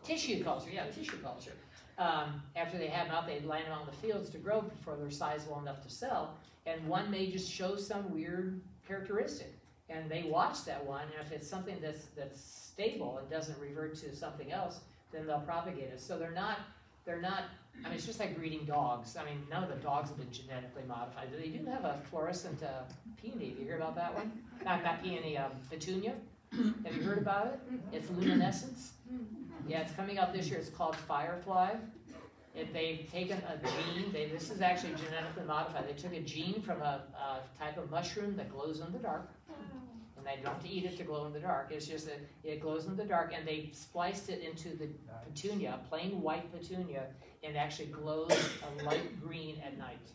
Tissue culture, tissue culture. After they have them out, they line them out in the fields to grow before they're sizable enough to sell, and one may just show some weird characteristic, and they watch that one, and if it's something that's stable and doesn't revert to something else, then they'll propagate it. So they're not, I mean, it's just like breeding dogs. I mean, none of the dogs have been genetically modified. They do have a fluorescent peony. Have you heard about that one? Not peony, petunia. Have you heard about it? It's luminescence. Yeah, it's coming out this year. It's called Firefly. They've taken a gene. This is actually genetically modified. They took a gene from a type of mushroom that glows in the dark. And they don't have to eat it to glow in the dark. It's just that it glows in the dark, and they spliced it into the petunia, plain white petunia, and actually glows a light green at night.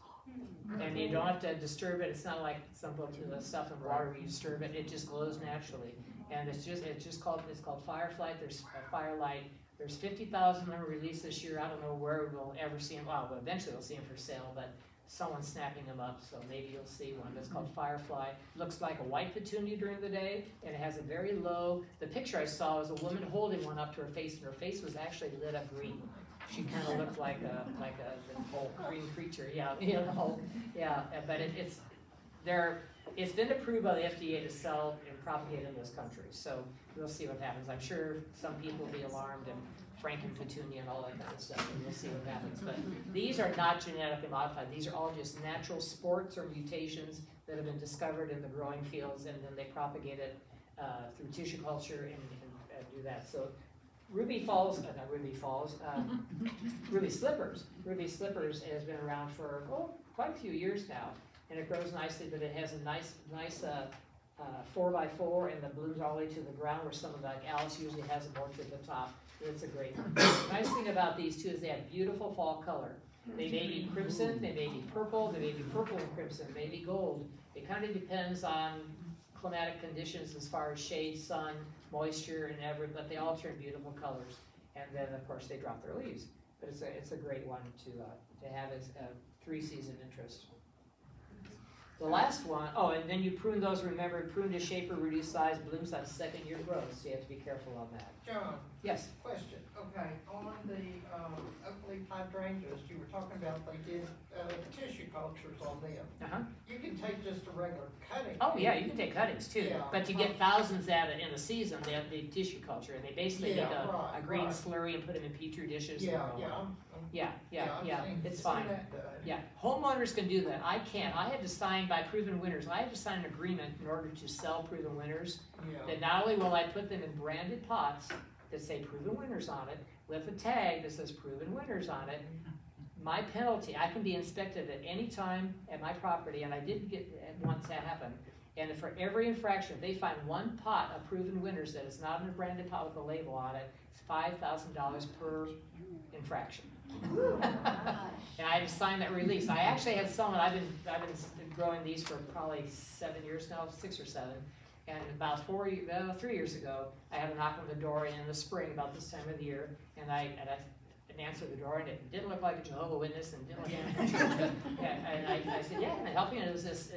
And you don't have to disturb it. It's not like some the stuff in water where you disturb it. It just glows naturally. And it's called Firefly. There's Firelight. There's 50,000 of them released this year. I don't know where we'll ever see them. Well, eventually we'll see them for sale, but someone's snapping them up, so maybe you'll see one that's called Firefly. Looks like a white petunia during the day, and it has a very low, the picture I saw was a woman holding one up to her face, and her face was actually lit up green. She kind of looked like a whole green creature, but it's been approved by the FDA to sell and propagate in this country, so we'll see what happens. I'm sure some people will be alarmed, and Franken petunia and all that kind of stuff, and we'll see what happens. But these are not genetically modified. These are all just natural sports or mutations that have been discovered in the growing fields, and then they propagate it through tissue culture and do that. So Ruby Slippers. Ruby Slippers has been around for quite a few years now, and it grows nicely, but it has a nice 4 by 4, and the blooms all the way to the ground, where some of like Alice usually has it more to the top. It's a great one. The nice thing about these two is they have beautiful fall color. They may be crimson, they may be purple, they may be purple and crimson, they may be gold. It kind of depends on climatic conditions as far as shade, sun, moisture, and but they all turn beautiful colors. And then of course they drop their leaves. But it's a great one to have as a 3-season interest. The last one, oh, and then you prune those, remember, prune to shape or reduce size, blooms on second year growth, so you have to be careful on that. John, Yes, question, okay, on the, oak leaf hydrangeas, you were talking about they did, tissue cultures on them. uh-huh. You can take just a regular cutting. Oh, yeah, you can take cuttings too, Yeah. but to get thousands at it in a season, they have the tissue culture, and they basically Yeah, make a right, green right. slurry and put them in petri dishes. and Yeah, grow yeah, them. I'm- Yeah, I've it's seen fine. that done. Yeah, homeowners can do that, I can't, I had to sign by proven winners, I had to sign an agreement in order to sell proven winners, Yeah. that not only will I put them in branded pots that say proven winners on it, with a tag that says proven winners on it, my penalty, I can be inspected at any time at my property, and I did get once that happen. And for every infraction, if they find one pot of proven winners that is not in a branded pot with a label on it, it's $5,000 per infraction. And I just signed that release. I actually had someone, I've been growing these for probably 7 years now, 6 or 7. And about 3 years ago, I had a knock on the door in the spring about this time of the year, and I answered the door, and it didn't look like a Jehovah's Witness, and didn't look like a church. And I said, yeah, can I help you? And it was this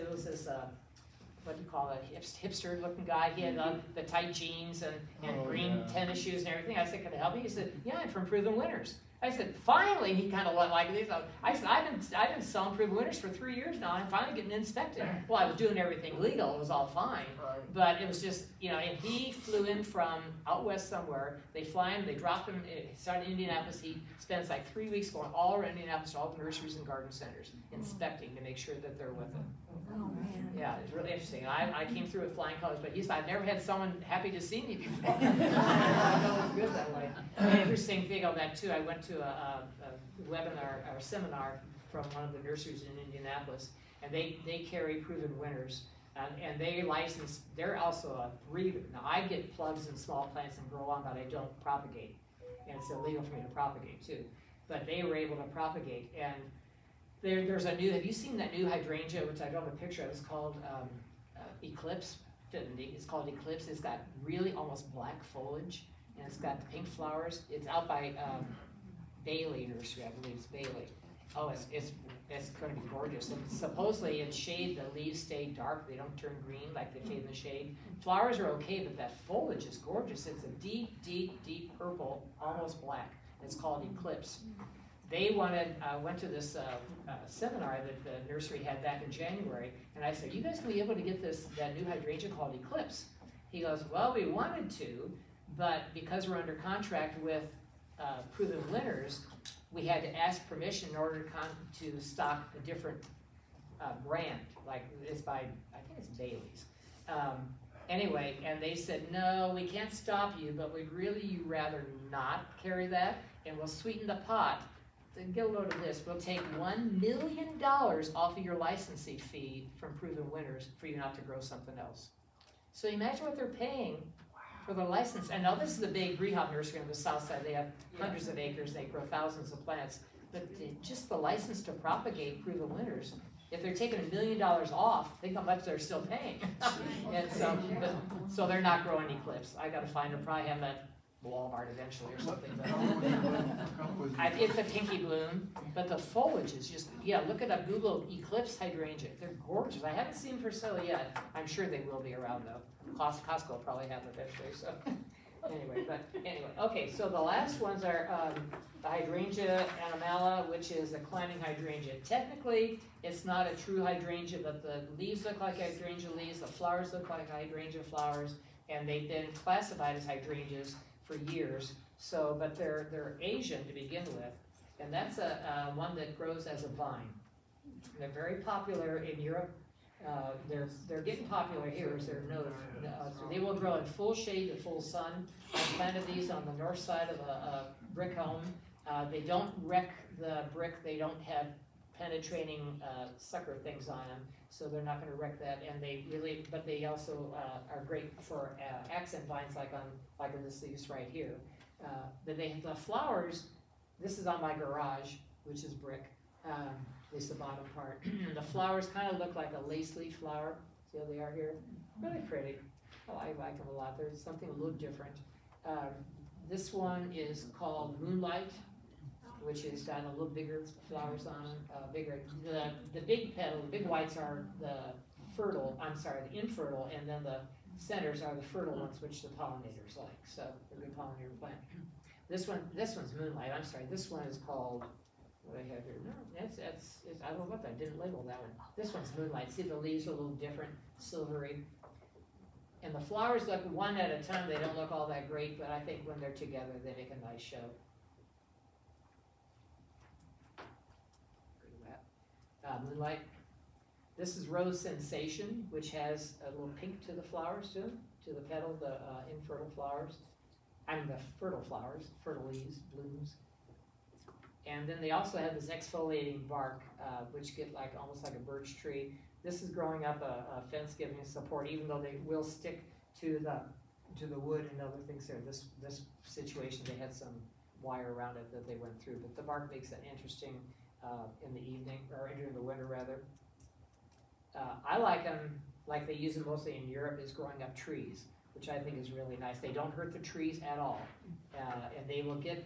what do you call it, hipster looking guy. He had the tight jeans and green tennis shoes and everything. I said, can I help you? He said, yeah, I'm from Proven Winners. I said, finally, and he kind of went like this. I said, I've been selling Proven Winners for 3 years now, and I'm finally getting inspected. Well, I was doing everything legal, it was all fine. Right. But it was just, and he flew in from out west somewhere. They fly him, they dropped him, he started in Indianapolis. He spends like 3 weeks going all around Indianapolis, all the nurseries and garden centers, inspecting to make sure that they're with him. Oh, man. Yeah, it's really interesting. I came through with flying colors, but he said, I've never had someone happy to see me before. I know it's good that way. An interesting thing on that too, I went to a webinar or seminar from one of the nurseries in Indianapolis, and they carry Proven Winners, and they license, they're also a breeder. Now I get plugs and small plants and grow on, but I don't propagate, and it's illegal for me to propagate too. But they were able to propagate, and there's a new, have you seen that new hydrangea, which I don't have a picture of, it's called Eclipse, it's called Eclipse. It's got really almost black foliage, and it's got pink flowers. It's out by Bailey Nursery, I believe it's Bailey. Oh, it's going to be gorgeous. And supposedly in shade, the leaves stay dark, they don't turn green like they fade in the shade. Flowers are okay, but that foliage is gorgeous. It's a deep, deep, deep purple, almost black. It's called Eclipse. They went to this seminar that the nursery had back in January, and I said, you guys can be able to get that new hydrangea called Eclipse. He goes, well, we wanted to, but because we're under contract with Proven Winners, we had to ask permission in order to stock a different brand, like it's by, I think it's Bailey's. Anyway, and they said, no, we can't stop you, but we'd really rather not carry that, and we'll sweeten the pot. Then get a load of this. We'll take $1 million off of your licensing fee from Proven Winners for you not to grow something else. So imagine what they're paying for the license. And now this is the big rehab nursery on the south side. They have hundreds of acres. They grow thousands of plants. But just the license to propagate Proven Winners, if they're taking $1 million off, think how much they're still paying. And so they're not growing Eclipse. I got to find them. Probably have that Walmart eventually or something. But it's a pinky bloom, but the foliage is just, look it up, Google Eclipse hydrangea. They're gorgeous. I haven't seen them for sale yet. I'm sure they will be around though. Costco will probably have them eventually, so. Anyway, okay, so the last ones are the Hydrangea animala, which is a climbing hydrangea. Technically, it's not a true hydrangea, but the leaves look like hydrangea leaves, the flowers look like hydrangea flowers, and they've been classified as hydrangeas for years. So, but they're Asian to begin with, and that's a one that grows as a vine. They're very popular in Europe. They're getting popular here as they're known. So they will grow in full shade and full sun. I planted these on the north side of a brick home. They don't wreck the brick. They don't have penetrating sucker things on them, so they're not going to wreck that. And but they also are great for accent vines, like on this leaves right here. But they have the flowers. This is on my garage, which is brick. At least the bottom part. The flowers kind of look like a lace leaf flower. See how they are here? Really pretty. I like them a lot. There's something a little different. This one is called Moonlight. which has got a little bigger flowers on them, bigger. The big petal, the big whites are the infertile, and then the centers are the fertile ones, which the pollinators like. So they're a good pollinator plant. This one's Moonlight. I'm sorry. This one is called, what I have here. No, it's I don't know what I didn't label that one. This one's Moonlight. See, the leaves are a little different, silvery. And the flowers look one at a time. They don't look all that great, but I think when they're together, they make a nice show. Moonlight. This is Rose Sensation, which has a little pink to the flowers too, to the petal, the infertile flowers. I mean the fertile flowers, fertile leaves, blooms. And then they also have this exfoliating bark, which get like almost like a birch tree. This is growing up a fence giving support, even though they will stick to the wood and other things there. This situation, they had some wire around it that they went through, but the bark makes it interesting in the evening, or during the winter rather. I like them, like they use them mostly in Europe, is growing up trees, which I think is really nice. They don't hurt the trees at all, and they will get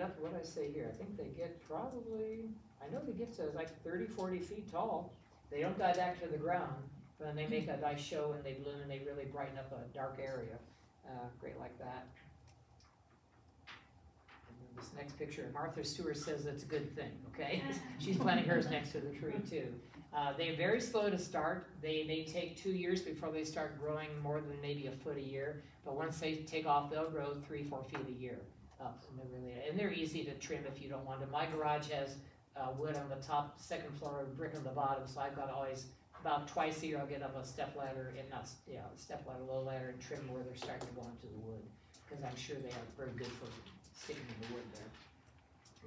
up. What did I say here? I think they get probably, I know they get to like 30, 40 feet tall. They don't die back to the ground, but then they make a nice show and they bloom and they really brighten up a dark area. Great like that. And then this next picture, Martha Stewart says it's a good thing. Okay, she's planting hers next to the tree too. They're very slow to start. They may take 2 years before they start growing more than maybe a foot a year. But once they take off, they'll grow 3-4 feet a year up. And they're easy to trim if you don't want them. My garage has wood on the top, second floor, brick on the bottom. So I've got always about twice a year I'll get up a step ladder, and low ladder, and trim where they're starting to go into the wood, because I'm sure they are very good for sticking in the wood there.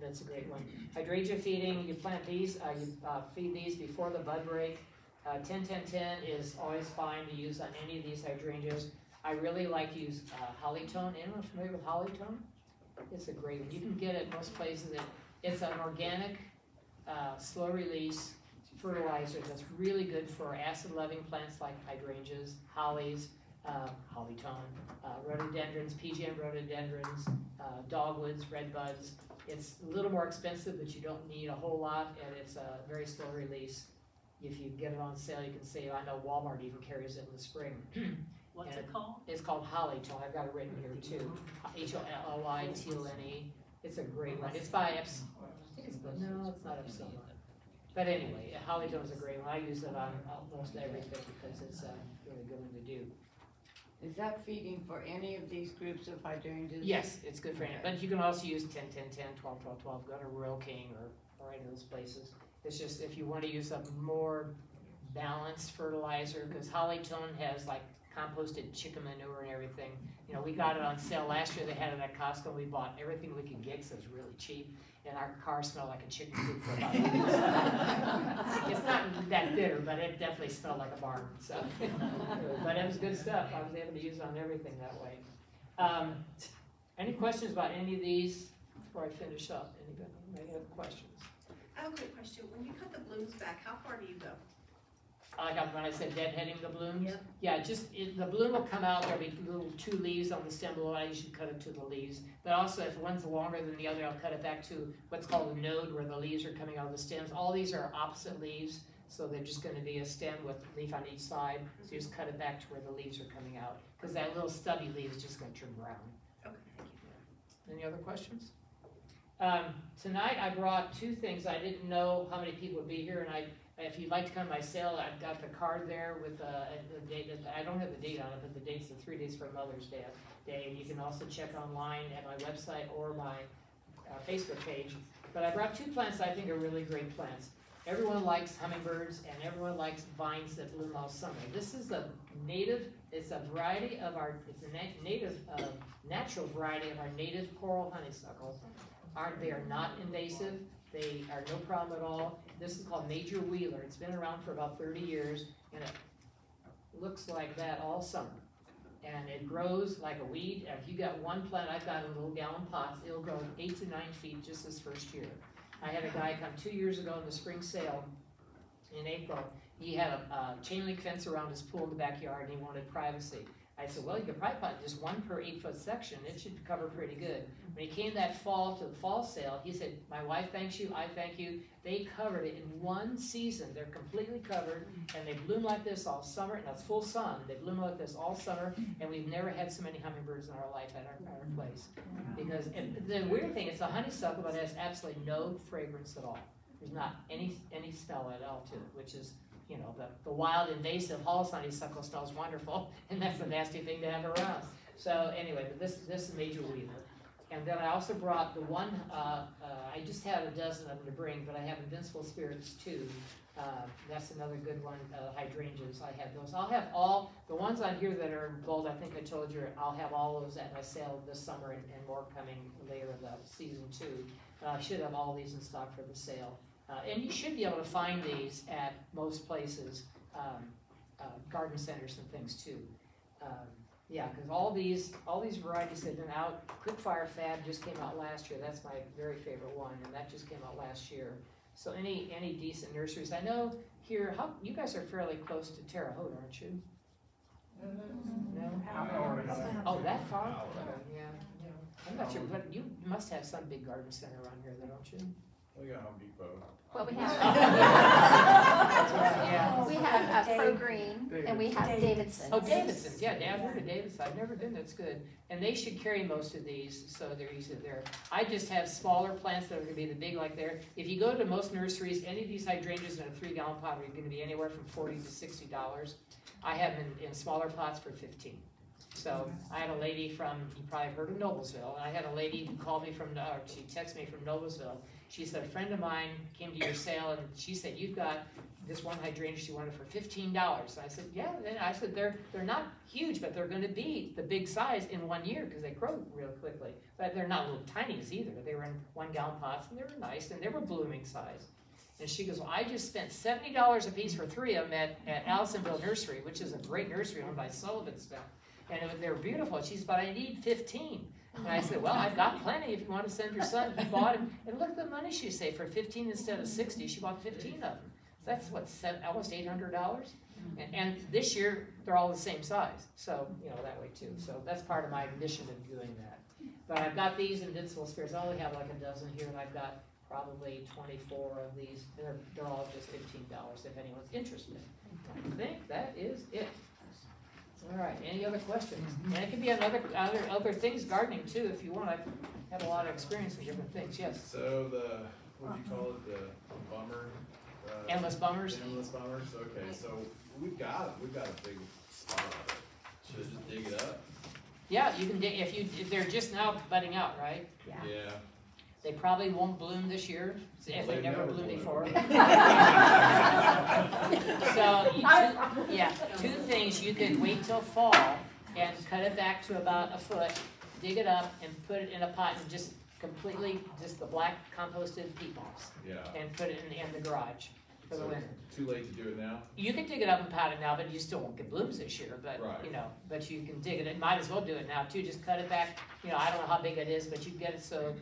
That's a great one. Hydrangea feeding, you plant these, you feed these before the bud break. 10-10-10 is always fine to use on any of these hydrangeas. I really like to use Hollytone. Anyone familiar with Hollytone? It's a great one. You can get it most places. It's an organic, slow release fertilizer that's really good for acid-loving plants like hydrangeas, hollies, Hollytone, rhododendrons, PGM rhododendrons, dogwoods, redbuds. It's a little more expensive, but you don't need a whole lot, and it's a very slow release. If you get it on sale, you can save. I know Walmart even carries it in the spring. What's it called? It's called Hollytone. I've got it written here too. Hollytone. It's a great one. It's by Epsom. No, it's not Epsom. But anyway, Hollytone is a great one. I use it on almost everything because it's a really good one to do. Is that feeding for any of these groups of hydrangeas? Yes, it's good for any, but you can also use 10-10-10, 12-12-12, go to Rural King or any of those places. It's just if you want to use a more balanced fertilizer, because Hollytone has like composted chicken manure and everything. You know, we got it on sale last year. They had it at Costco. We bought everything we could get because it was really cheap. And our car smelled like a chicken coop for about 2 weeks. It's not that bitter, but it definitely smelled like a barn. So, but it was good stuff. I was able to use it on everything that way. Any questions about any of these before I finish up? Anybody? Any other questions? I have a quick question. When you cut the blooms back, how far do you go? Like when I said deadheading the blooms? Yep. Yeah, the bloom will come out, there'll be little 2 leaves on the stem below, I usually cut it to the leaves. But also if one's longer than the other, I'll cut it back to what's called a node, where the leaves are coming out of the stems. All these are opposite leaves, so they're just gonna be a stem with leaf on each side. So you just cut it back to where the leaves are coming out, because that little stubby leaf is just gonna turn brown. Okay, thank you. Any other questions? Tonight I brought 2 things. I didn't know how many people would be here, and if you'd like to come to my sale, I've got the card there with the date. I don't have the date on it, but the date's the 3 days for Mother's Day. And you can also check online at my website or my Facebook page. But I brought 2 plants that I think are really great plants. Everyone likes hummingbirds, and everyone likes vines that bloom all summer. This is a native. It's a variety of it's a native, natural variety of our native coral honeysuckle. They are not invasive. They are no problem at all. This is called Major Wheeler. It's been around for about 30 years, and it looks like that all summer. And it grows like a weed. If you got one plant, I've got in little gallon pots, it'll grow 8 to 9 feet just this first year. I had a guy come 2 years ago in the spring sale in April. He had a chain link fence around his pool in the backyard, and he wanted privacy. I said, well, you could probably plant just one per 8-foot section, it should cover pretty good. When he came that fall to the fall sale, he said, my wife thanks you, I thank you. They covered it in one season, they're completely covered, and they bloom like this all summer, and that's full sun. They bloom like this all summer, and we've never had so many hummingbirds in our life at our place. Because, and the weird thing, it's a honeysuckle, but it has absolutely no fragrance at all. There's not any smell at all to it, which is, you know, the wild invasive hall honeysuckle smells wonderful, and that's a nasty thing to have around. So anyway, but this is Major Weaver. And then I also brought the one, I just had a dozen of them to bring, but I have Invincible Spirits too. That's another good one, Hydrangeas, I have those. I'll have all, the ones on here that are in bold, I think I told you, I'll have all those at my sale this summer and more coming later in the season too. I should have all these in stock for the sale. And you should be able to find these at most places, garden centers and things too. Yeah, because all these varieties have been out. Quickfire Fab just came out last year. That's my very favorite one, and that just came out last year. So any decent nurseries. I know here, you guys are fairly close to Terre Haute, aren't you? No? Oh, that far? Yeah. I'm not sure, but you must have some big garden center around here, though, don't you? We got Home Depot. Well, we have, Yeah. we have Pro Green, and we have Davidson. Oh, Davidson's, yeah, I've heard of Davidson. I've never been, that's good. And they should carry most of these, so they're easy there. I just have smaller plants that are gonna be the big like there. If you go to most nurseries, any of these hydrangeas in a 3-gallon pot are gonna be anywhere from $40 to $60. I have them in smaller pots for $15. So I had a lady from, you probably heard of Noblesville, and I had a lady who called me from, or she texted me from Noblesville. She said, a friend of mine came to your sale, and she said, you've got this one hydrangea she wanted for $15. And I said, yeah, and I said, they're not huge, but they're gonna be the big size in 1 year, because they grow real quickly. But they're not little tinies either. They were in 1-gallon pots, and they were nice, and they were blooming size. And she goes, well, I just spent $70 a piece for 3 of them at Allisonville Nursery, which is a great nursery owned by Sullivan stuff. And they were beautiful. She said, but I need 15. And I said, well, I've got plenty if you want to send your son. He bought it. And look at the money she saved for 15 instead of 60. She bought 15 of them. So that's what, almost $800? And this year, they're all the same size. So, you know, that way too. So that's part of my mission of doing that. But I've got these Invincible Spirits. I only have like a dozen here, and I've got probably 24 of these. They're all just $15 if anyone's interested. I think that is it. All right, any other questions? And it can be on other things, gardening too, if you want. I have a lot of experience in different things, yes. So what do you call it, the bummer? Endless bummers? Endless bummers, okay, so we've got a big spot of it. Should I just dig it up? Yeah, you can dig, if they're just now budding out, right? Yeah. They probably won't bloom this year, if they never bloomed before. So, two things, you could wait till fall and cut it back to about a foot, dig it up and put it in a pot and just the black composted peat moss. Yeah. And put it in the garage for the winter. Too late to do it now? You can dig it up and pot it now, but you still won't get blooms this year, but, right. you know, but you can dig it, might as well do it now too, just cut it back, you know, I don't know how big it is, but you get it so.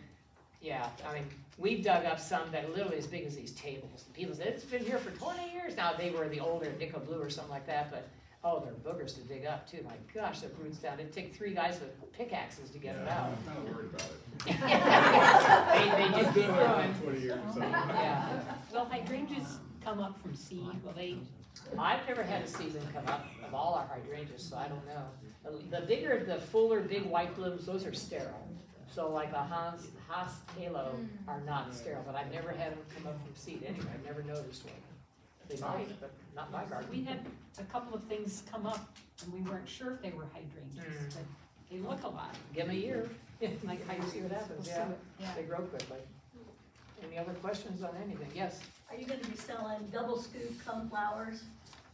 Yeah, I mean, we've dug up some that are literally as big as these tables. People said, it's been here for 20 years now. They were the older Nickel Blue or something like that, but, oh, they're boogers to dig up, too. My gosh, the roots down. It'd take 3 guys with pickaxes to get it out. I'm kind of worried about it. they just keep growing. 20 years or something. Yeah. Well, hydrangeas come up from seed, will they? I've never had a seedling come up of all our hydrangeas, so I don't know. The bigger, the fuller, big white blooms, those are sterile. So like the Haas Halo are not sterile, but I've never had them come up from seed anyway. I've never noticed one. They might, but not my garden. We had a couple of things come up, and we weren't sure if they were hydrangeas, but they look a lot. Give them a year. Like You see what happens, we'll yeah. see what- They grow quickly. Any other questions on anything? Yes? Are you gonna be selling double scoop coneflowers?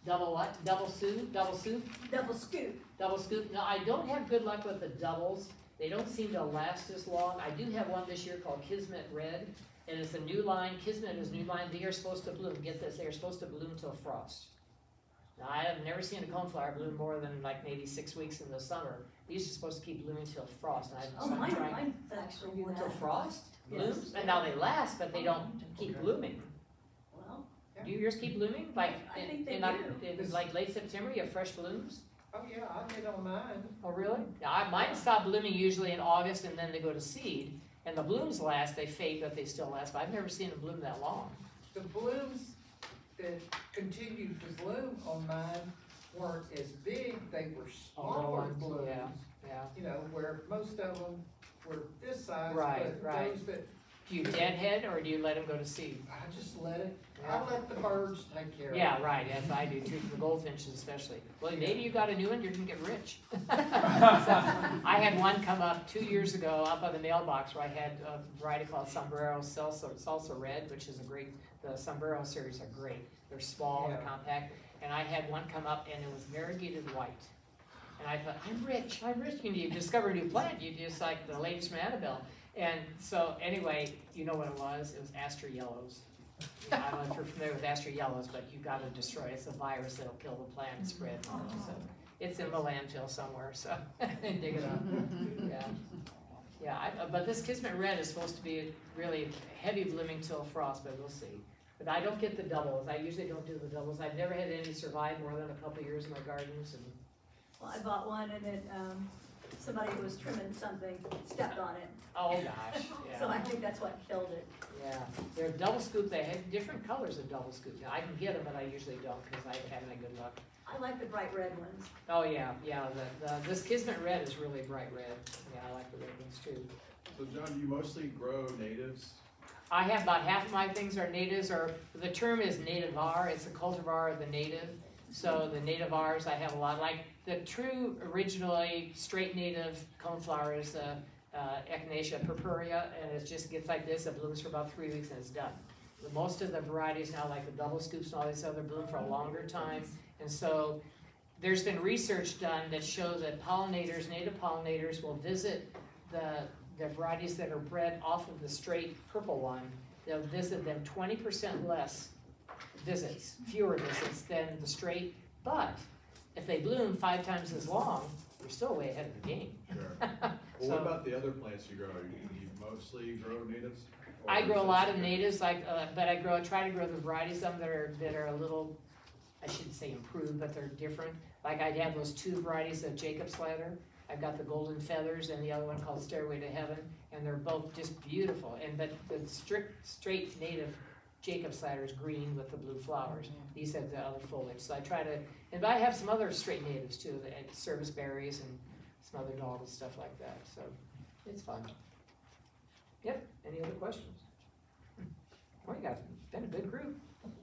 Double what? Double soup? Double soup? Double scoop. Double scoop? No, I don't have good luck with the doubles. They don't seem to last as long. I do have one this year called Kismet Red, and it's a new line. Kismet is a new line. They are supposed to bloom. Get this, they are supposed to bloom till frost. Now, I have never seen a coneflower bloom more than like maybe 6 weeks in the summer. These are supposed to keep blooming till frost. And Oh, I'm trying mine actually do till that. frost blooms, Yes. and now they last, but they don't keep blooming. Well, Do yours keep blooming? Like I think they in do. like late September, you have fresh blooms. Oh, yeah, I hit on mine. Oh, really? Yeah, mine stop blooming usually in August and then they go to seed. And the blooms last, they fade, but they still last. But I've never seen them bloom that long. The blooms that continued to bloom on mine weren't as big, they were smaller blooms. Yeah, yeah. You know, where most of them were this size, Right, but right. those that, Do you deadhead or do you let them go to seed? I just let it, Yeah. I let the birds take care of it. Yeah, right, yes, I do too, the goldfinches especially. Well, maybe you got a new one, you're gonna get rich. So, I had one come up 2 years ago up on the mailbox where I had a variety called Sombrero Salsa Red, which is a great, the Sombrero series are great. They're small, they're Yeah. compact, and I had one come up and it was variegated white. And I thought, I'm rich, and you discover a new plant, you just like the ladies from Annabelle. And so anyway, you know what it was aster yellows. I don't know if you're familiar with aster yellows, but you gotta destroy it. It's a virus that'll kill the plant and spread. So it's in the landfill somewhere, so dig it up. Yeah. Yeah, but this Kismet Red is supposed to be really heavy blooming till frost, but we'll see. But I don't get the doubles. I usually don't do the doubles. I've never had any survive more than a couple of years in my gardens. And Well, I bought one and it, somebody who was trimming something, stepped on it. oh gosh, yeah. So I think that's what killed it. Yeah, they're double scoop. They have different colors of double scoop. Now, I can get them, but I usually don't because I haven't had good luck. I like the bright red ones. Oh yeah, yeah. This Kismet Red is really bright red. Yeah, I like the red ones too. So John, do you mostly grow natives? I have about half of my things are natives, or the term is nativar. It's a cultivar of the native. So the nativars, I have a lot. Like the true, originally straight native coneflower is Echinacea purpurea, and it just gets like this. It blooms for about 3 weeks and it's done. Most of the varieties now, like the double scoops and all these other, bloom for a longer time. And so there's been research done that shows that pollinators, native pollinators, will visit the varieties that are bred off of the straight purple one. They'll visit them 20% less visits, fewer visits than the straight. But if they bloom 5 times as long, they're still way ahead of the game. Sure. Well, what about the other plants you grow? You mostly grow natives? Or I grow a is lot it- of natives, like, but I try to grow the varieties of them that are a little, I shouldn't say improved, but they're different. Like I have those 2 varieties of Jacob's Ladder. I've got the Golden Feathers and the other one called Stairway to Heaven, and they're both just beautiful. But the straight native Jacob's Ladder is green with the blue flowers. These have the other foliage. So I try to, but I have some other straight natives too, the service berries and some other novel stuff like that. So it's fun. Yep. Any other questions? Well, you got been a good group.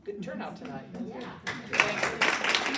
Good turnout tonight. Yeah. Thank you.